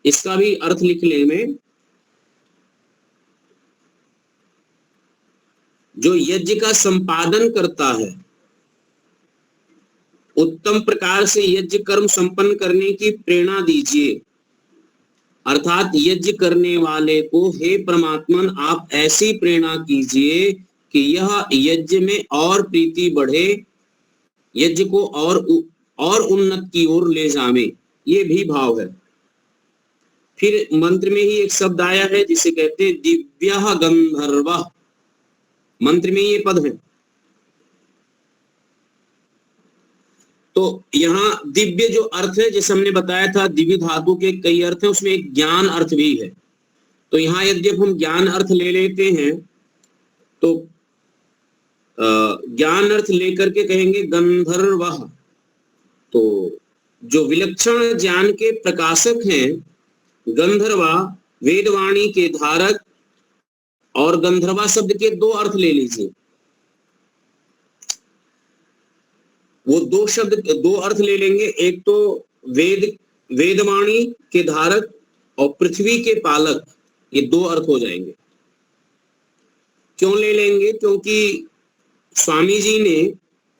Speaker 4: इसका भी अर्थ लिखने में, जो यज्ञ का संपादन करता है, उत्तम प्रकार से यज्ञ कर्म संपन्न करने की प्रेरणा दीजिए। अर्थात यज्ञ करने वाले को हे परमात्मन आप ऐसी प्रेरणा कीजिए कि यह यज्ञ में और प्रीति बढ़े, यज्ञ को और उन्नत की ओर ले जावे। ये भी भाव है। फिर मंत्र में ही एक शब्द आया है जिसे कहते हैं दिव्यः गंधर्वः, मंत्र में ये पद है। तो यहाँ दिव्य जो अर्थ है, जैसे हमने बताया था दिव्य धातु के कई अर्थ हैं, उसमें एक ज्ञान अर्थ भी है। तो यहाँ यदि हम ज्ञान अर्थ ले लेते हैं तो ज्ञान अर्थ लेकर के कहेंगे गंधर्वः। तो जो विलक्षण ज्ञान के प्रकाशक हैं गंधर्वा, वेदवाणी के धारक, और गंधर्वा शब्द के दो अर्थ ले लीजिए। वो दो अर्थ ले लेंगे, एक तो वेदवाणी के धारक और पृथ्वी के पालक, ये दो अर्थ हो जाएंगे। क्यों ले लेंगे? क्योंकि स्वामी जी ने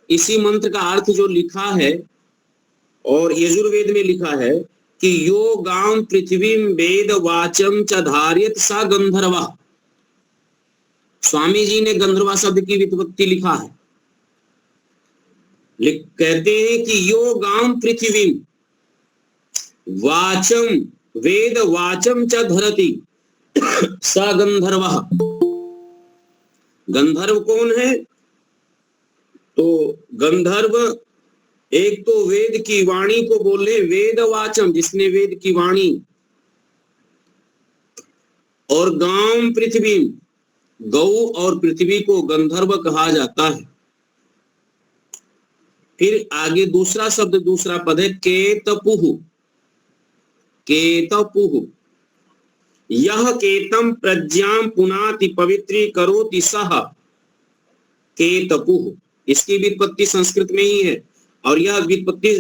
Speaker 4: इसी मंत्र का अर्थ जो लिखा है और यजुर्वेद में लिखा है कि यो गाम पृथ्वी वेद वाचम च धार्यत सा गंधर्वा, स्वामी जी ने गंधर्वा शब्द की व्युत्पत्ति लिखा है। कहते हैं कि यो गाम पृथ्वी वाचम वेद वाचम च धरति स गंधर्वः। गंधर्व कौन है? तो गंधर्व एक तो वेद की वाणी को बोले, वेद वाचम जिसने वेद की वाणी, और गाम पृथ्वी, गौ और पृथ्वी को गंधर्व कहा जाता है। फिर आगे दूसरा शब्द, दूसरा पद है केतपुः। केतपुः, यह केतम प्रज्ञां पुनाति पवित्री करोति सह केतपुः। इसकी व्युत्पत्ति संस्कृत में ही है और यह व्युत्पत्ति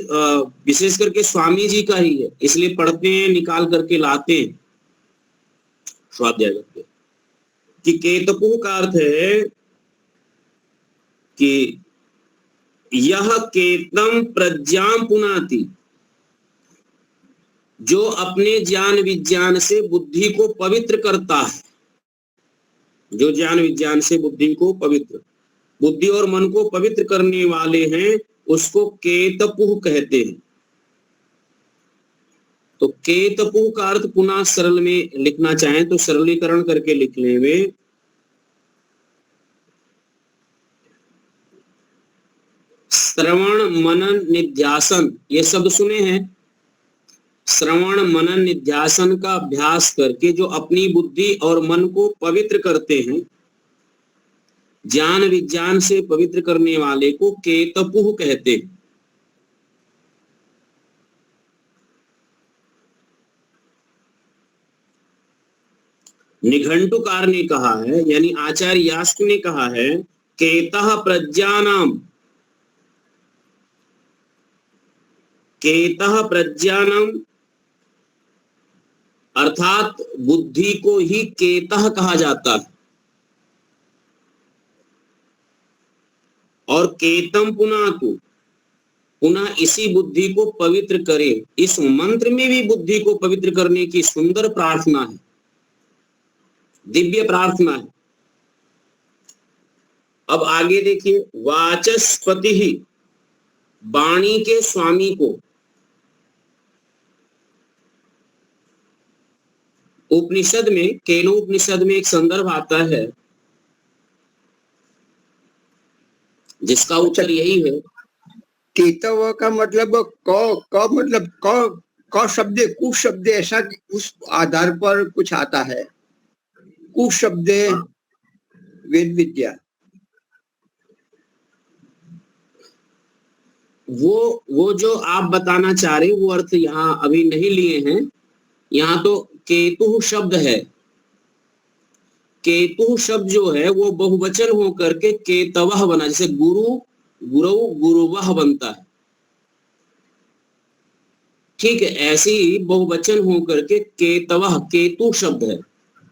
Speaker 4: विशेष करके स्वामी जी का ही है, इसलिए पढ़ते हैं, निकाल करके लाते हैं स्वाध्याय करके। कि केतपुः का अर्थ है कि यह केतम प्रज्ञां पुनाति, जो अपने ज्ञान विज्ञान से बुद्धि को पवित्र करता है। जो ज्ञान विज्ञान से बुद्धि को पवित्र, बुद्धि और मन को पवित्र करने वाले हैं, उसको केतपुः कहते हैं। तो केतपुः का अर्थ पुनः सरल में लिखना चाहें तो सरलीकरण करके लिख लेंगे, श्रवण मनन निध्यासन। ये शब्द सुने हैं? श्रवण मनन निध्यासन का अभ्यास करके जो अपनी बुद्धि और मन को पवित्र करते हैं, ज्ञान विज्ञान से पवित्र करने वाले को केतपुः कहते हैं। निघंटुकार ने कहा है, यानी आचार्य यास्क ने कहा है, केतः प्रज्ञानाम, केतः प्रज्ञानाम अर्थात बुद्धि को ही केतः कहा जाता है। और केतम पुनः इसी बुद्धि को पवित्र करे। इस मंत्र में भी बुद्धि को पवित्र करने की सुंदर प्रार्थना है, दिव्य प्रार्थना है। अब आगे देखिए, वाचस्पति ही, वाणी के स्वामी को। उपनिषद में, केनो उपनिषद में एक संदर्भ आता है जिसका उत्तर यही है।
Speaker 1: केतव का मतलब क शब्द, कु शब्द, ऐसा उस आधार पर कुछ आता है। कु शब्द वेद विद्या,
Speaker 4: वो जो आप बताना चाह रहे वो अर्थ यहाँ अभी नहीं लिए हैं। यहाँ तो केतु शब्द है। केतु शब्द जो है वो बहुवचन होकर के केतवः बना, जैसे गुरु गुरु गुरुवः बनता है, ठीक है, ऐसे ही बहुवचन होकर के केतवः, केतु शब्द है।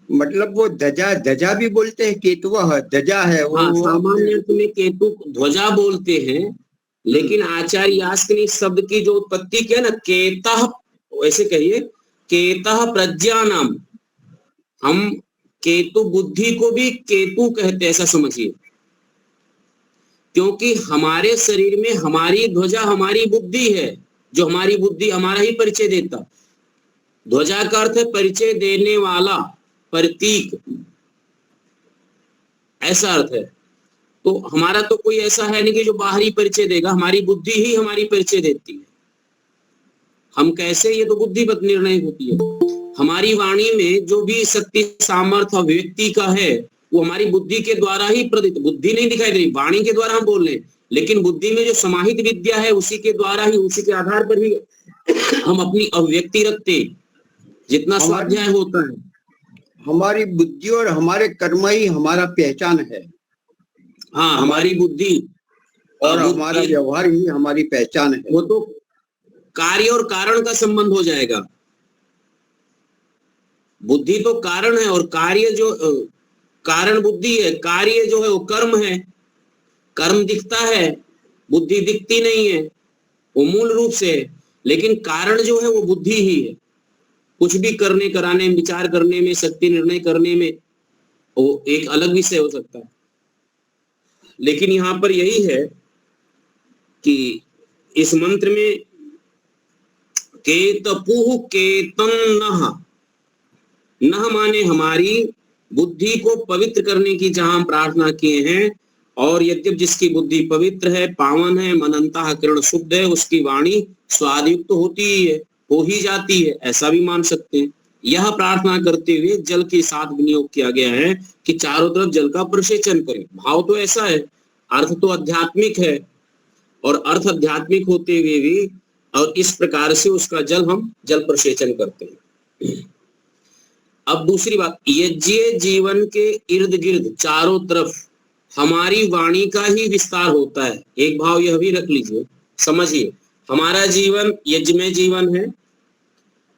Speaker 1: मतलब वो ध्वजा भी बोलते हैं, केतुवः ध्वजा है वो।
Speaker 4: हाँ, सामान्य अर्थ में केतु ध्वजा बोलते हैं, लेकिन आचार्य यास्क ने इस शब्द की जो उत्पत्ति किया ना, केतः, वैसे कहिए केतः प्रज्ञानाम। हम केतु बुद्धि को भी केतु कहते, ऐसा समझिए, क्योंकि हमारे शरीर में हमारी ध्वजा हमारी बुद्धि है, जो हमारी बुद्धि हमारा ही परिचय देता। ध्वजा का अर्थ है परिचय देने वाला, प्रतीक, ऐसा अर्थ है। तो हमारा तो कोई ऐसा है नहीं कि जो बाहरी परिचय देगा, हमारी बुद्धि ही हमारी परिचय देती है। हम कैसे, ये तो बुद्धिगत निर्णय होती है। हमारी वाणी में जो भी शक्ति सामर्थ्य अभिव्यक्ति का है वो हमारी बुद्धि के द्वारा ही प्रतीत, बुद्धि नहीं दिखाई दे रही, वाणी के द्वारा हम बोल रहे हैं, लेकिन बुद्धि में जो समाहित विद्या है उसी के द्वारा ही, उसी के आधार पर ही हम अपनी अभिव्यक्ति रखते हैं, जितना स्वाध्याय होता है।
Speaker 1: हमारी बुद्धि और हमारे कर्म ही हमारा पहचान है।
Speaker 4: हाँ, हमारी बुद्धि
Speaker 1: और हमारा व्यवहार ही हमारी पहचान है।
Speaker 4: वो तो कार्य और कारण का संबंध हो जाएगा। बुद्धि तो कारण है और कार्य जो कारण बुद्धि है, कार्य जो है वो कर्म है। कर्म दिखता है, बुद्धि दिखती नहीं है, वो मूल रूप से है, लेकिन कारण जो है वो बुद्धि ही है। कुछ भी करने कराने में, विचार करने में, शक्ति निर्णय करने में, वो एक अलग विषय हो सकता है। लेकिन यहां पर यही है कि इस मंत्र में केतपुः केतन नः माने हमारी बुद्धि को पवित्र करने की जहां हम प्रार्थना किए हैं। और यद्यप जिसकी बुद्धि पवित्र है, पावन है, मनंतः किरण शुद्ध है, उसकी वाणी स्वादयुक्त होती ही है, हो ही जाती है, ऐसा भी मान सकते हैं। यह प्रार्थना करते हुए जल के साथ विनियोग किया गया है कि चारों तरफ जल का प्रसेचन करें। भाव तो ऐसा है, अर्थ तो आध्यात्मिक है, और अर्थ आध्यात्मिक होते हुए भी और इस प्रकार से उसका हम जल प्रसेचन करते हैं। अब दूसरी बात, यज्ञ जीवन के इर्द गिर्द चारों तरफ हमारी वाणी का ही विस्तार होता है। एक भाव यह भी रख लीजिए, समझिए, हमारा जीवन यज्ञमय जीवन है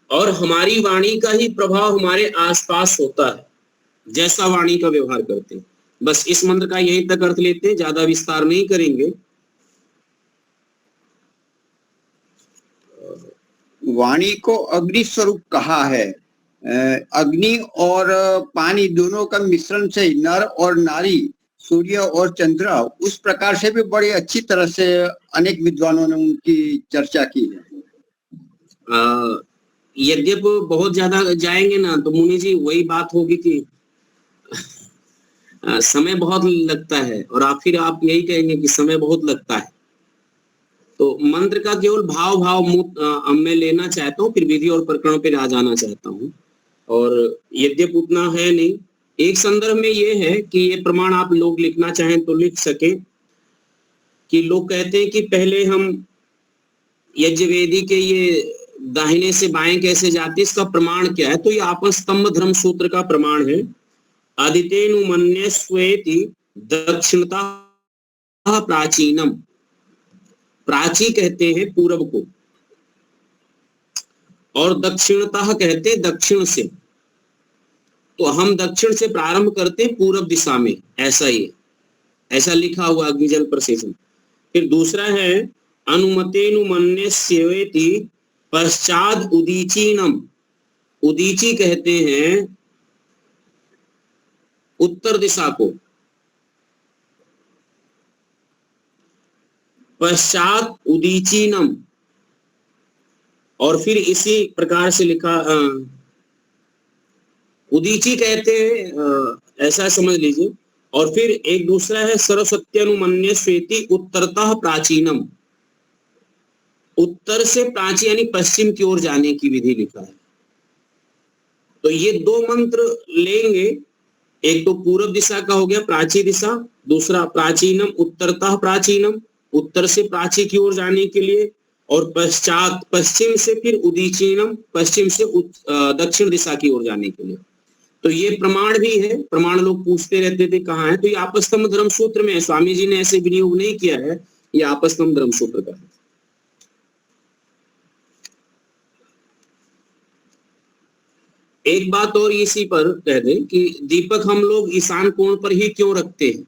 Speaker 4: और हमारी वाणी का ही प्रभाव हमारे आसपास होता है, जैसा वाणी का व्यवहार करते हैं। बस इस मंत्र का यही तक अर्थ लेते हैं, ज्यादा विस्तार नहीं करेंगे।
Speaker 1: वाणी को अग्नि स्वरूप कहा है। अग्नि और पानी दोनों का मिश्रण से नर और नारी, सूर्य और चंद्र, उस प्रकार से भी बड़ी अच्छी तरह से अनेक विद्वानों ने उनकी चर्चा की है।
Speaker 4: यद्यप बहुत ज्यादा जाएंगे ना तो मुनि जी वही बात होगी कि समय बहुत लगता है, और फिर आप यही कहेंगे कि समय बहुत लगता है। तो मंत्र का केवल भाव मैं लेना चाहता हूँ, फिर विधि और प्रकरण पे आ जाना चाहता हूँ। और यद्यप उतना है नहीं, एक संदर्भ में ये है कि ये प्रमाण आप लोग लिखना चाहें तो लिख सके कि लोग कहते हैं कि पहले हम यज्ञवेदी के ये दाहिने से बाएं कैसे जाते, इसका प्रमाण क्या है? तो ये आपस्तंभ धर्म सूत्र का प्रमाण है। आदितेनुमन्यस्वेति दक्षिणता प्राचीनम, प्राची कहते हैं पूर्व को, और दक्षिणतः कहते हैं दक्षिण से, तो हम दक्षिण से प्रारंभ करते हैं पूर्व दिशा में, ऐसा ही है, ऐसा लिखा हुआ अग्निजल प्रसेचन। फिर दूसरा है अनुमतेनुमन्यस्येति पश्चात उदीचीनम। उदीची कहते हैं उत्तर दिशा को, पश्चात उदीचीनम, और फिर इसी प्रकार से लिखा उदीची कहते हैं, ऐसा समझ लीजिए। और फिर एक दूसरा है सरस्वत्यनुमन्यस्येति उत्तरतः प्राचीनम। उत्तर से प्राचीन यानी पश्चिम की ओर जाने की विधि लिखा है। तो ये दो मंत्र लेंगे, एक तो पूर्व दिशा का हो गया प्राची दिशा, दूसरा प्राचीनम उत्तरतः प्राचीनम, उत्तर से प्राची की ओर जाने के लिए, और पश्चात पश्चिम से फिर उदीचीनम, पश्चिम से दक्षिण दिशा की ओर जाने के लिए। तो ये प्रमाण भी है, प्रमाण लोग पूछते रहते थे कहाँ है, तो ये आपस्तंभ धर्म सूत्र में है, स्वामी जी ने ऐसे विनियोग नहीं किया है, ये आपस्तंभ धर्म सूत्र का है। एक बात और इसी पर कह दें कि दीपक हम लोग ईशान कोण पर ही क्यों रखते हैं।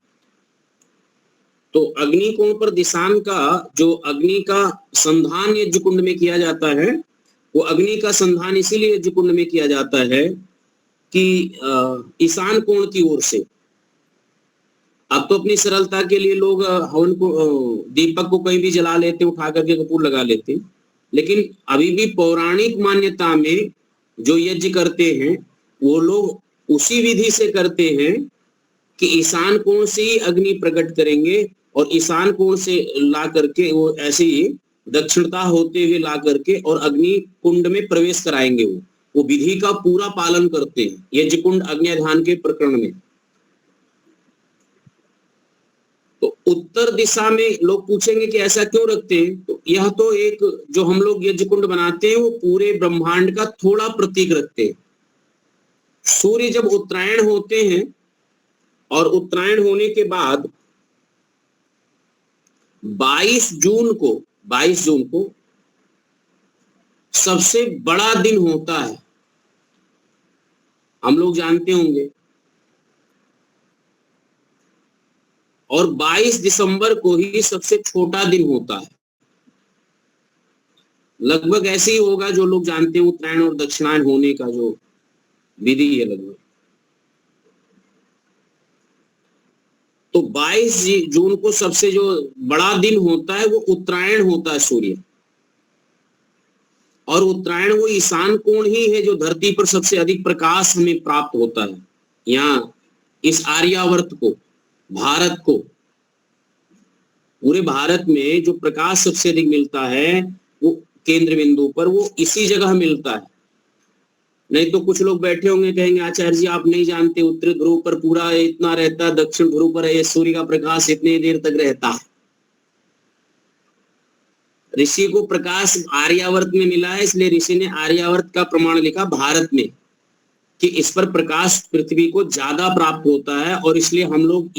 Speaker 4: तो अग्नि कोण पर दिशान का जो अग्नि का संधान यज्ञ कुंड में किया जाता है, वो अग्नि का संधान इसीलिए यज्ञ कुंड में किया जाता है कि ईशान कोण की ओर से। अब तो अपनी सरलता के लिए लोग हवन को दीपक को कहीं भी जला लेते, उठा करके कपूर लगा लेते, लेकिन अभी भी पौराणिक मान्यता में जो यज्ञ करते हैं वो लोग उसी विधि से करते हैं कि ईशान कोण से ही अग्नि प्रकट करेंगे, और ईशान कोण से ला करके वो ऐसे ही दक्षिणता होते हुए ला करके और अग्नि कुंड में प्रवेश कराएंगे। वो विधि का पूरा पालन करते हैं यज्ञ कुंड अग्न्याधान के प्रकरण में। तो उत्तर दिशा में लोग पूछेंगे कि ऐसा क्यों रखते हैं, तो यह तो एक जो हम लोग यज्ञ कुंड बनाते हैं वो पूरे ब्रह्मांड का थोड़ा प्रतीक रखते हैं। सूर्य जब उत्तरायण होते हैं और उत्तरायण होने के बाद 22 जून को सबसे बड़ा दिन होता है, हम लोग जानते होंगे, और 22 दिसंबर को ही सबसे छोटा दिन होता है। लगभग ऐसे ही होगा जो लोग जानते हैं उत्तरायण और दक्षिणायन होने का जो विधि है लगभग। तो 22 जून को सबसे जो बड़ा दिन होता है वो उत्तरायण होता है सूर्य, और उत्तरायण वो ईशान कोण ही है जो धरती पर सबसे अधिक प्रकाश हमें प्राप्त होता है। यहाँ इस आर्यावर्त को, भारत को, पूरे भारत में जो प्रकाश सबसे अधिक मिलता है वो केंद्र बिंदु पर, वो इसी जगह मिलता है। नहीं तो कुछ लोग बैठे होंगे कहेंगे आचार्य जी आप नहीं जानते, उत्तरी ध्रुव पर पूरा इतना रहता है, दक्षिण ध्रुव पर है सूर्य का प्रकाश इतनी देर तक रहता है। ऋषि को प्रकाश आर्यावर्त में मिला है, इसलिए ऋषि ने आर्यावर्त का प्रमाण लिखा भारत में कि इस पर प्रकाश पृथ्वी को ज्यादा प्राप्त होता है, और इसलिए हम लोग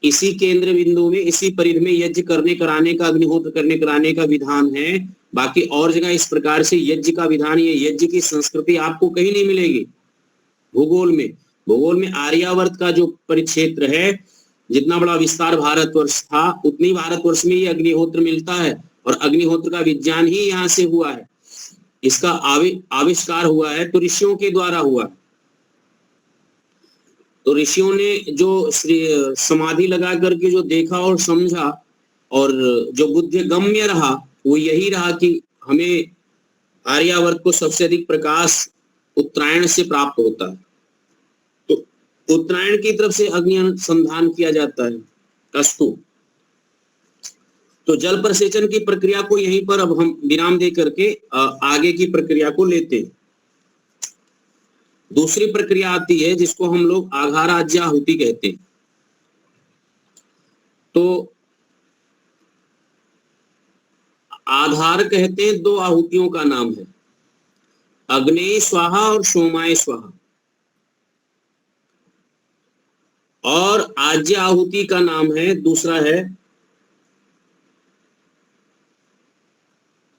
Speaker 4: इसी केंद्र बिंदु में, इसी परिधि में यज्ञ करने कराने का, अग्निहोत्र करने कराने का विधान है। बाकी और जगह इस प्रकार से यज्ञ का विधान, ये यज्ञ की संस्कृति आपको कहीं नहीं मिलेगी। भूगोल में आर्यावर्त का जो परिक्षेत्र है, जितना बड़ा विस्तार भारतवर्ष था उतनी भारतवर्ष में ये अग्निहोत्र मिलता है, और अग्निहोत्र का विज्ञान ही यहाँ से हुआ है, इसका आविष्कार हुआ है तो ऋषियों के द्वारा हुआ। तो ऋषियों ने जो समाधि लगा करके जो देखा और समझा, और जो बुद्धिगम्य रहा वो यही रहा कि हमें आर्यावर्त को सबसे अधिक प्रकाश उत्तरायण से प्राप्त होता है, तो उत्तरायण की तरफ से अग्नि अनुसंधान किया जाता है कस्तु। तो जल प्रसेचन की प्रक्रिया को यहीं पर अब हम विराम दे करके आगे की प्रक्रिया को लेते हैं। दूसरी प्रक्रिया आती है जिसको हम लोग आघाराज्य आहुति कहते हैं। तो आधार कहते हैं दो आहुतियों का नाम है, अग्नेय स्वाहा और सोमाय स्वाहा। और आज्य आहुति का नाम है, दूसरा है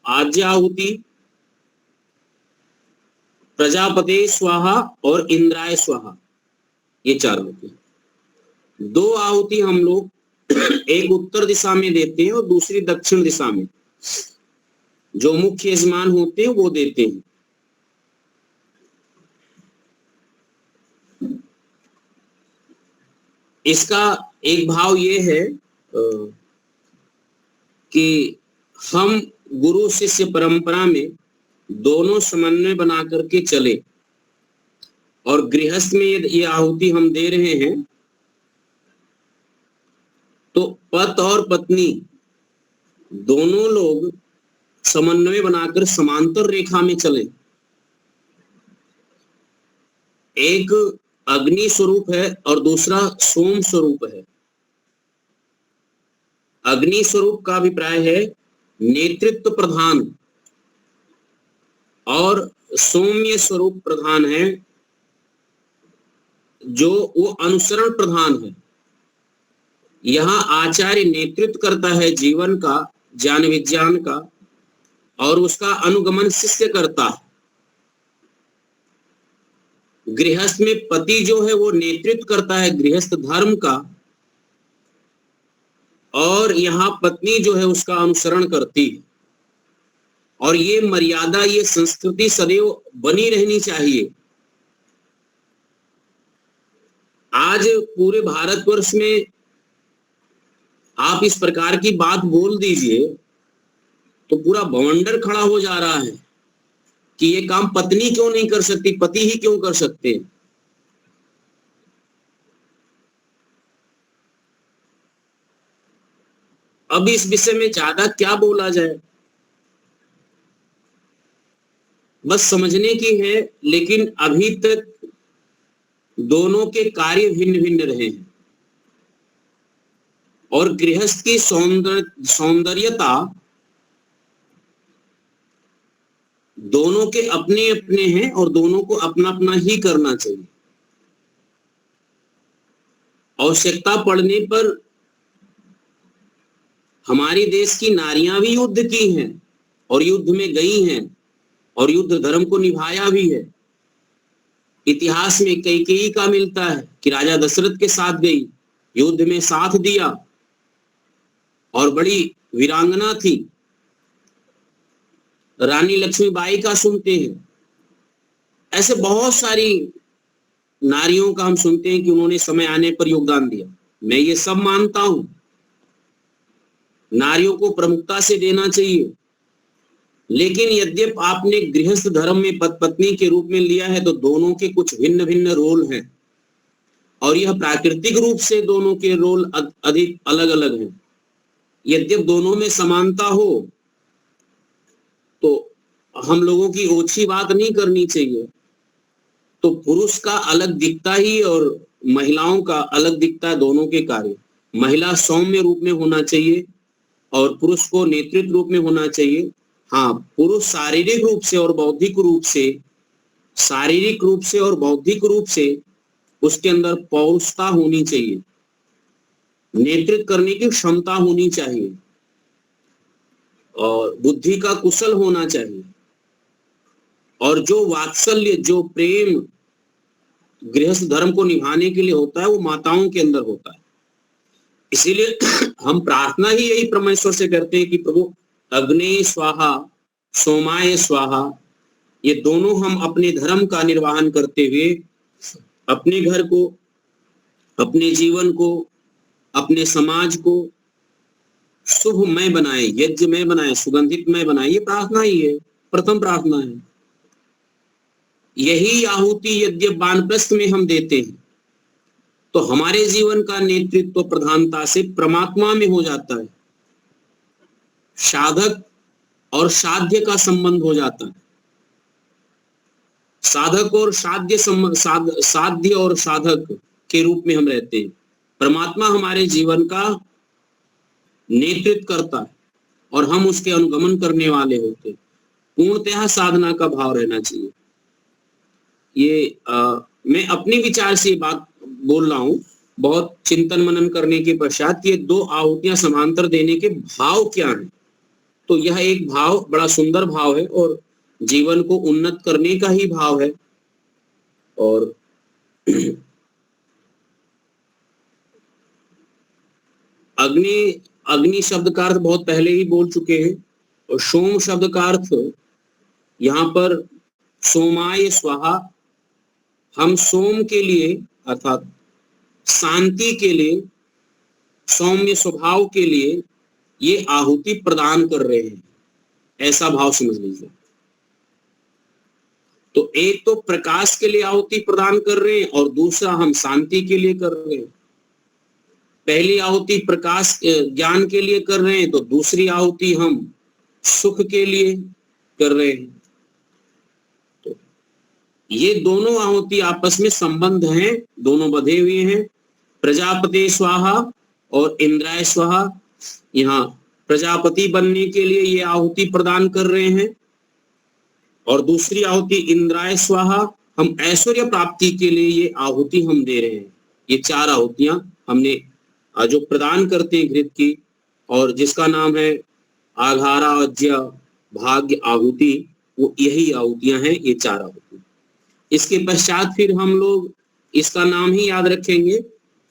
Speaker 4: आज्य आहुति प्रजापते स्वाहा और इंद्राय स्वाहा, ये 4 होते हैं। 2 आहुति हम लोग एक उत्तर दिशा में देते हैं और दूसरी दक्षिण दिशा में, जो मुख्य यजमान होते हैं वो देते हैं। इसका एक भाव ये है कि हम गुरु शिष्य परंपरा में दोनों समन्वय बना करके चले, और गृहस्थ में ये आहुति हम दे रहे हैं तो पति और पत्नी दोनों लोग समन्वय बनाकर समांतर रेखा में चले। एक अग्नि स्वरूप है और दूसरा सोम स्वरूप है। अग्नि स्वरूप का अभिप्राय है नेतृत्व प्रधान, और सौम्य स्वरूप प्रधान है जो वो अनुसरण प्रधान है। यहाँ आचार्य नेतृत्व करता है जीवन का, ज्ञान विज्ञान का, और उसका अनुगमन शिष्य करता है। गृहस्थ में पति जो है वो नेतृत्व करता है गृहस्थ धर्म का, और यहाँ पत्नी जो है उसका अनुसरण करती है। और ये मर्यादा, ये संस्कृति सदैव बनी रहनी चाहिए। आज पूरे भारतवर्ष में आप इस प्रकार की बात बोल दीजिए तो पूरा बवंडर खड़ा हो जा रहा है कि ये काम पत्नी क्यों नहीं कर सकती, पति ही क्यों कर सकते हैं। अब इस विषय में ज्यादा क्या बोला जाए, बस समझने की है। लेकिन अभी तक दोनों के कार्य भिन्न भिन्न रहे हैं, और गृहस्थ की सौंदर्यता दोनों के अपने अपने हैं, और दोनों को अपना अपना ही करना चाहिए। आवश्यकता पड़ने पर हमारी देश की नारियां भी युद्ध की हैं और युद्ध में गई हैं और युद्ध धर्म को निभाया भी है। इतिहास में कैकेयी का मिलता है कि राजा दशरथ के साथ गई, युद्ध में साथ दिया और बड़ी वीरांगना थी। रानी लक्ष्मीबाई का सुनते हैं। ऐसे बहुत सारी नारियों का हम सुनते हैं कि उन्होंने समय आने पर योगदान दिया। मैं ये सब मानता हूं, नारियों को प्रमुखता से देना चाहिए। लेकिन यद्यप आपने गृहस्थ धर्म में पति पत्नी के रूप में लिया है तो दोनों के कुछ भिन्न भिन्न रोल हैं, और यह प्राकृतिक रूप से दोनों के रोल अधिक अलग अलग हैं। यद्यप दोनों में समानता हो तो हम लोगों की ओछी बात नहीं करनी चाहिए। तो पुरुष का अलग दिखता ही और महिलाओं का अलग दिखता है दोनों के कार्य। महिला सौम्य रूप में होना चाहिए और पुरुष को नेतृत्व रूप में होना चाहिए। हाँ, पुरुष शारीरिक रूप से और बौद्धिक रूप से उसके अंदर पौरुषता होनी चाहिए, नेतृत्व करने की क्षमता होनी चाहिए, और बुद्धि का कुशल होना चाहिए। और जो वात्सल्य, जो प्रेम गृहस्थ धर्म को निभाने के लिए होता है वो माताओं के अंदर होता है। इसीलिए हम प्रार्थना ही यही परमेश्वर से करते हैं कि प्रभु अग्नि स्वाहा सोमाय स्वाहा, ये दोनों हम अपने धर्म का निर्वहन करते हुए अपने घर को, अपने जीवन को, अपने समाज को शुभमय बनाए, यज्ञमय बनाए, सुगंधितमय बनाए। ये प्रार्थना ही है, प्रथम प्रार्थना है। यही आहुति यद्यप वानप्रस्थ में हम देते हैं तो हमारे जीवन का नेतृत्व प्रधानता से परमात्मा में हो जाता है। साधक और साध्य का संबंध हो जाता है। साधक और साध्य और साधक के रूप में हम रहते हैं। परमात्मा हमारे जीवन का नेतृत्व करता है और हम उसके अनुगमन करने वाले होते हैं। पूर्णतः साधना का भाव रहना चाहिए। ये मैं अपने विचार से बात बोल रहा हूं, बहुत चिंतन मनन करने के पश्चात ये 2 आहुतियां समांतर देने के भाव क्या हैं। तो यह एक भाव बड़ा सुंदर भाव है और जीवन को उन्नत करने का ही भाव है। और अग्नि शब्द का अर्थ बहुत पहले ही बोल चुके हैं। और सोम शब्द का अर्थ यहाँ पर सोमाय स्वाहा, हम सोम के लिए अर्थात शांति के लिए, सौम्य स्वभाव के लिए ये आहुति प्रदान कर रहे हैं, ऐसा भाव समझ लीजिए। तो एक तो प्रकाश के लिए आहुति प्रदान कर रहे हैं और दूसरा हम शांति के लिए कर रहे हैं। पहली आहुति प्रकाश ज्ञान के लिए कर रहे हैं, तो दूसरी आहुति हम सुख के लिए कर रहे हैं। तो ये दोनों आहुति आपस में संबंध हैं, दोनों बंधे हुए हैं। प्रजापति स्वाहा और इंद्राय स्वाहा, यहाँ प्रजापति बनने के लिए ये आहुति प्रदान कर रहे हैं। और दूसरी आहुति इंद्राय स्वाहा, हम ऐश्वर्य प्राप्ति के लिए ये आहुति हम दे रहे हैं। ये चार आहुतियां हमने जो प्रदान करते हैं घृत की, और जिसका नाम है आघारा अज्य भाग्य आहुति, वो यही आहुतियां हैं, ये चार आहुति। इसके पश्चात फिर हम लोग इसका नाम ही याद रखेंगे,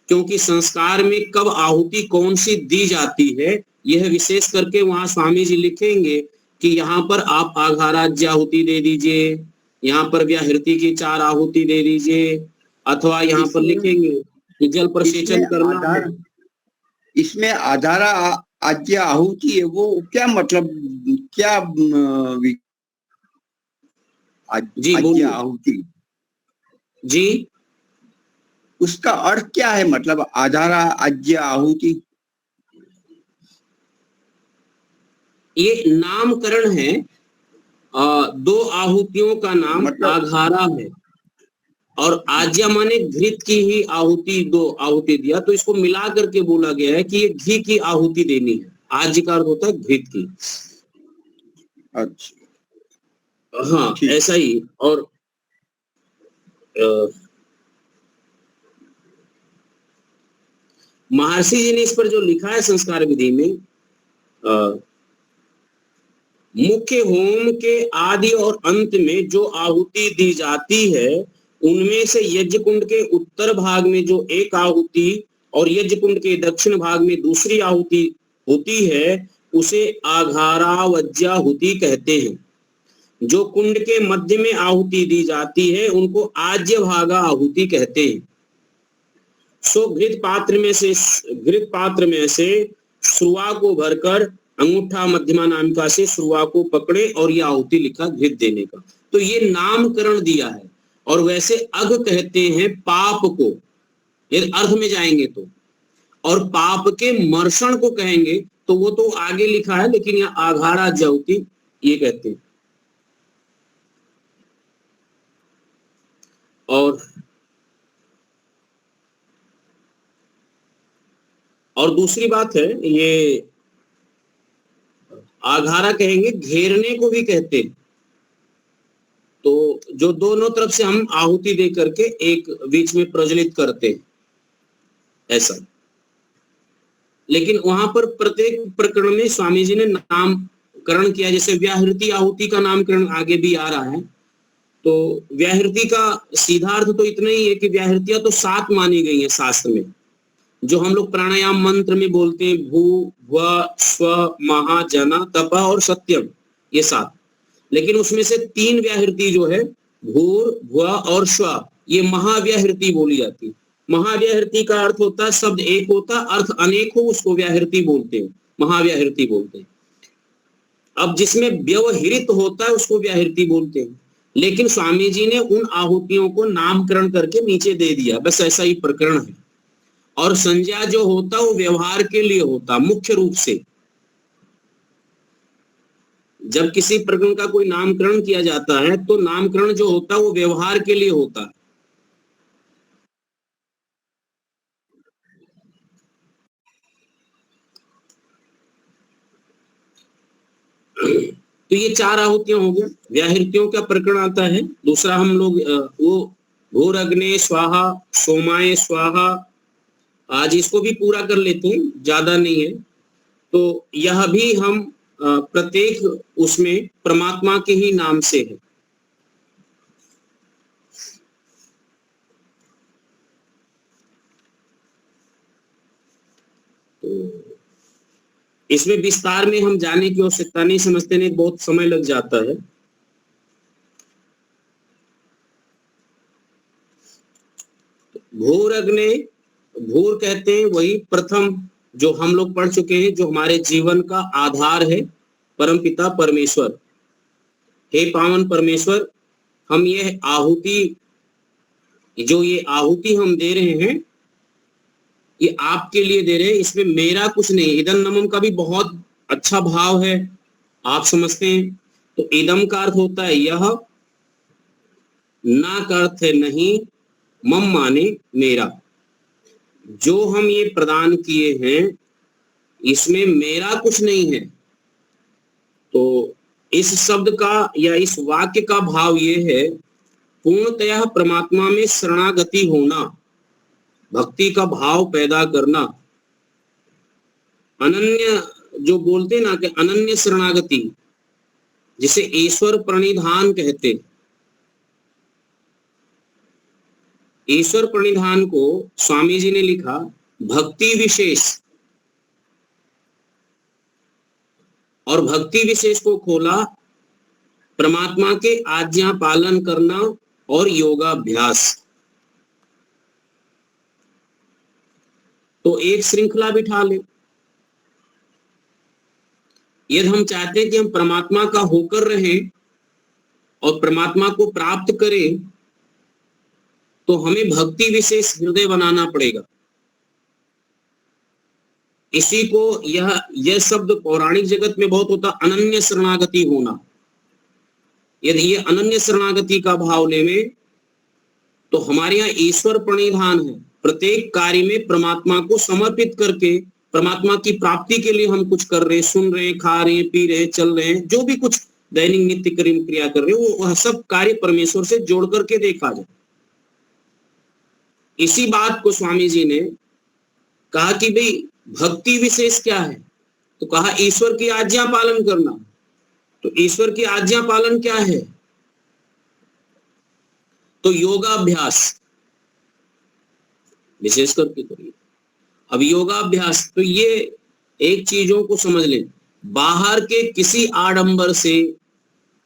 Speaker 4: क्योंकि संस्कार में कब आहुति कौन सी दी जाती है यह विशेष करके वहां स्वामी जी लिखेंगे कि यहाँ पर आप आघाराज्य आहुति दे दीजिए, यहाँ पर व्याहृति की 4 आहुति दे दीजिए, अथवा यहाँ पर लिखेंगे कि जल प्रसेचन करना है।
Speaker 1: इसमें आधारा आज्य आहुति है, वो क्या मतलब, क्या
Speaker 4: जी
Speaker 1: आज्य आहुति
Speaker 4: जी,
Speaker 1: उसका अर्थ क्या है? मतलब आधारा आज्य आहुति
Speaker 4: ये नामकरण है। 2 आहुतियों का नाम आघारा है, और आज्य माने घृत की ही आहुति, 2 आहुति दिया, तो इसको मिला करके बोला गया है कि ये घी की आहुति देनी है। आज्य का अर्थ होता है घृत की।
Speaker 1: अच्छा,
Speaker 4: हाँ ऐसा ही। और महर्षि जी ने इस पर जो लिखा है संस्कार विधि में, मुख्य होम के आदि और अंत में जो आहुति दी जाती है, उनमें से यज्ञ कुंड के उत्तर भाग में जो एक आहुति और यज्ञ कुंड के दक्षिण भाग में दूसरी आहुति होती है, उसे आघारावज्याहुति कहते हैं। जो कुंड के मध्य में आहुति दी जाती है उनको आज्य भागा आहुति कहते हैं। सो घृत पात्र में से श्रुआ को भरकर अंगूठा मध्यमा नामिका से श्रुआ को पकड़े और यह आहुति लिखा घृत देने का। तो ये नामकरण दिया है। और वैसे अघ कहते हैं पाप को, यदि अर्थ में जाएंगे तो, और पाप के मर्षण को कहेंगे तो वो तो आगे लिखा है, लेकिन यहाँ आघारा ज्योति ये कहते हैं। और दूसरी बात है, ये आघारा कहेंगे, घेरने को भी कहते हैं। तो जो दोनों तरफ से हम आहुति दे करके एक बीच में प्रज्वलित करते हैं, ऐसा। लेकिन वहां पर प्रत्येक प्रकरण में स्वामी जी ने नामकरण किया। जैसे व्याहृति आहुति का नामकरण आगे भी आ रहा है। तो व्याहृति का सीधा अर्थ तो इतना ही है कि व्याहृतियां तो 7 मानी गई है शास्त्र में, जो हम लोग प्राणायाम मंत्र में बोलते हैं, भू व स्व महा जना तप और सत्यम, ये 7। लेकिन उसमें से 3 व्याहृति जो है, भूर व और स्व, ये महाव्याहृति बोली जाती है। महाव्याहृति का अर्थ होता है शब्द एक होता, अर्थ अनेक हो, उसको व्याहृति बोलते हैं, महाव्याहृति बोलते हैं। अब जिसमें व्यवहृत होता है उसको व्याहृति बोलते हैं। लेकिन स्वामी जी ने उन आहुतियों को नामकरण करके नीचे दे दिया, बस ऐसा ही प्रकरण है। और संज्ञा जो होता वो व्यवहार के लिए होता मुख्य रूप से। जब किसी प्रकरण का कोई नामकरण किया जाता है तो नामकरण जो होता है वो व्यवहार के लिए होता है। तो ये 4 आहुतियां हो गई। व्याहृतियों का प्रकरण आता है। दूसरा हम लोग वो भूर अग्ने स्वाहा सोमाय स्वाहा, आज इसको भी पूरा कर लेते हैं, ज्यादा नहीं है। तो यह भी हम प्रत्येक उसमें परमात्मा के ही नाम से है। तो इसमें विस्तार में हम जाने की आवश्यकता नहीं, समझते नहीं, बहुत समय लग जाता है। भूर अग्नि, भूर कहते हैं वही प्रथम जो हम लोग पढ़ चुके हैं, जो हमारे जीवन का आधार है, परमपिता परमेश्वर। हे पावन परमेश्वर, हम ये आहुति, जो ये आहुति हम दे रहे हैं, ये आपके लिए दे रहे हैं, इसमें मेरा कुछ नहीं। इदम नमम का भी बहुत अच्छा भाव है, आप समझते हैं। तो इदम का अर्थ होता है यह, ना का अर्थ है नहीं, मम माने मेरा। जो हम ये प्रदान किए हैं इसमें मेरा कुछ नहीं है। तो इस शब्द का या इस वाक्य का भाव ये है, पूर्णतया परमात्मा में शरणागति होना, भक्ति का भाव पैदा करना। अनन्य जो बोलते ना कि अनन्य शरणागति, जिसे ईश्वर प्रणिधान कहते। ईश्वर प्रणिधान को स्वामी जी ने लिखा भक्ति विशेष, और भक्ति विशेष को खोला परमात्मा के आज्ञा पालन करना और योगाभ्यास। तो एक श्रृंखला बिठा ले। यदि हम चाहते हैं कि हम परमात्मा का होकर रहें और परमात्मा को प्राप्त करें, तो हमें भक्ति विशेष हृदय बनाना पड़ेगा। इसी को यह शब्द पौराणिक जगत में बहुत होता, अनन्य शरणागति होना। यदि ये अनन्य शरणागति का भाव लेवे तो हमारे यहाँ ईश्वर प्रणिधान है। प्रत्येक कार्य में परमात्मा को समर्पित करके परमात्मा की प्राप्ति के लिए हम कुछ कर रहे हैं, सुन रहे हैं, खा रहे हैं, पी रहे हैं, चल रहे हैं, जो भी कुछ दैनिक नित्य क्रिया कर रहे हैं, वह सब कार्य परमेश्वर से जोड़ करके देखा जाए। इसी बात को स्वामी जी ने कहा कि भाई भक्ति विशेष क्या है, तो कहा ईश्वर की आज्ञा पालन करना। तो ईश्वर की आज्ञा पालन क्या है, तो योगाभ्यास विशेष करके करिए। अब योगाभ्यास, तो ये एक चीजों को समझ लें, बाहर के किसी आडंबर से,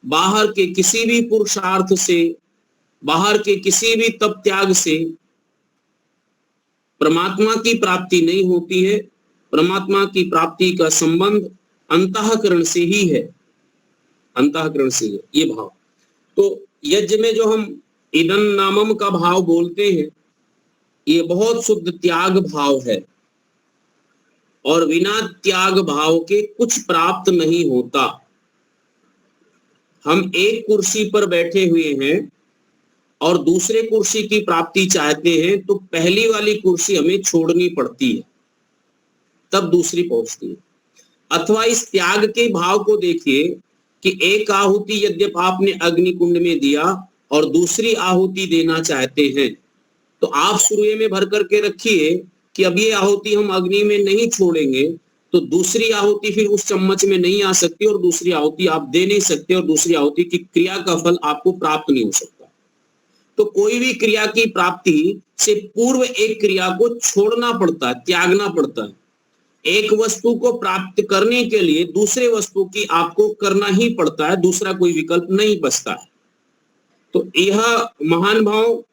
Speaker 4: बाहर के किसी भी पुरुषार्थ से, बाहर के किसी भी तप त्याग से परमात्मा की प्राप्ति नहीं होती है। परमात्मा की प्राप्ति का संबंध अंतःकरण से ही है, अंतःकरण से है ये भाव। तो यज्ञ में जो हम इदं नामम का भाव बोलते हैं, ये बहुत शुद्ध त्याग भाव है, और बिना त्याग भाव के कुछ प्राप्त नहीं होता। हम एक कुर्सी पर बैठे हुए हैं और दूसरे कुर्सी की प्राप्ति चाहते हैं, तो पहली वाली कुर्सी हमें छोड़नी पड़ती है, तब दूसरी पहुंचती है। अथवा इस त्याग के भाव को देखिए कि एक आहुति यद्यप आपने अग्नि कुंड में दिया और दूसरी आहुति देना चाहते हैं, तो आप शुरू में भर करके रखिए कि अब ये आहुति हम अग्नि में नहीं छोड़ेंगे तो दूसरी आहुति फिर उस चम्मच में नहीं आ सकती, और दूसरी आहुति आप दे नहीं सकते, और दूसरी आहुति की क्रिया का फल आपको प्राप्त नहीं हो सकता। तो कोई भी क्रिया की प्राप्ति से पूर्व एक क्रिया को छोड़ना पड़ता है, त्यागना पड़ता है। एक वस्तु को प्राप्त करने के लिए दूसरे वस्तु की आपको करना ही पड़ता है, दूसरा कोई विकल्प नहीं बचता है। तो यह महान भाव,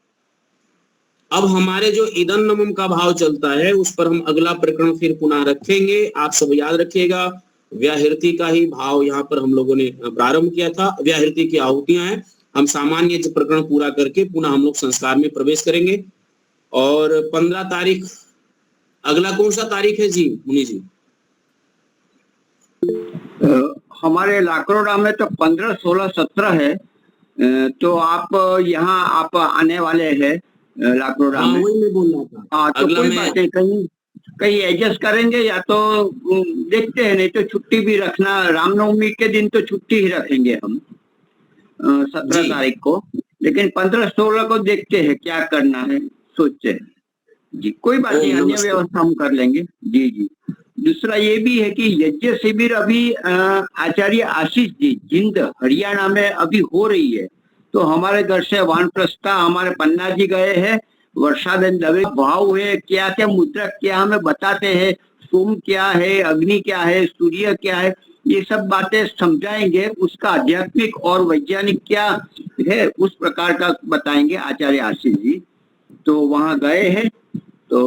Speaker 4: अब हमारे जो इदं नमम का भाव चलता है उस पर हम अगला प्रकरण फिर पुनः रखेंगे। आप सब याद रखिएगा, व्याहृति का ही भाव यहाँ पर हम लोगों ने प्रारंभ किया था। व्याहृति की आहुतियां हैं। हम सामान्य प्रकरण पूरा करके पुनः हम लोग संस्कार में प्रवेश करेंगे। और 15 तारीख, अगला कौन सा तारीख है जी मुनि जी?
Speaker 1: हमारे लाकरोडा में तो 15, 16, 17 है। तो आप यहाँ आप आने वाले हैं लाकरोडा में?
Speaker 4: वही मैं बोल रहा था।
Speaker 1: हाँ, तो कोई बात नहीं, कहीं एडजस्ट करेंगे, या तो देखते हैं, नहीं तो छुट्टी भी रखना। रामनवमी के दिन तो छुट्टी ही रखेंगे हम 17 तारीख को, लेकिन 15, 16 को देखते हैं क्या करना है, सोचते हैं जी। कोई बात नहीं, अन्य व्यवस्था हम कर लेंगे जी। जी दूसरा ये भी है कि यज्ञ शिविर अभी आचार्य आशीष जी जिंद हरियाणा में अभी हो रही है। तो हमारे घर से वानप्रस्था हमारे पन्ना जी गए हैं, वर्षाबेन दवे भाव हुए, क्या क्या मुद्रा क्या हमें बताते हैं, सोम क्या है, अग्नि क्या है, सूर्य क्या है, ये सब बातें समझाएंगे। उसका आध्यात्मिक और वैज्ञानिक क्या है उस प्रकार का बताएंगे आचार्य आशीष जी। तो वहां गए हैं। तो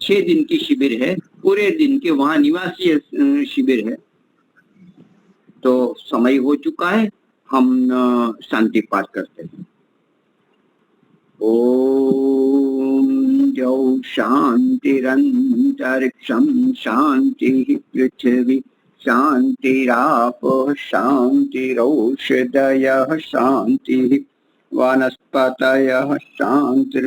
Speaker 1: 6 दिन की शिविर है, पूरे दिन के वहां निवासी शिविर है। तो समय हो चुका है, हम शांति पाठ करते हैं। ओम जौ शांतिरंतरिक्षं शांति पृथ्वी शांतिराप शांतिरौषधयः शांति वनस्पतयः शांति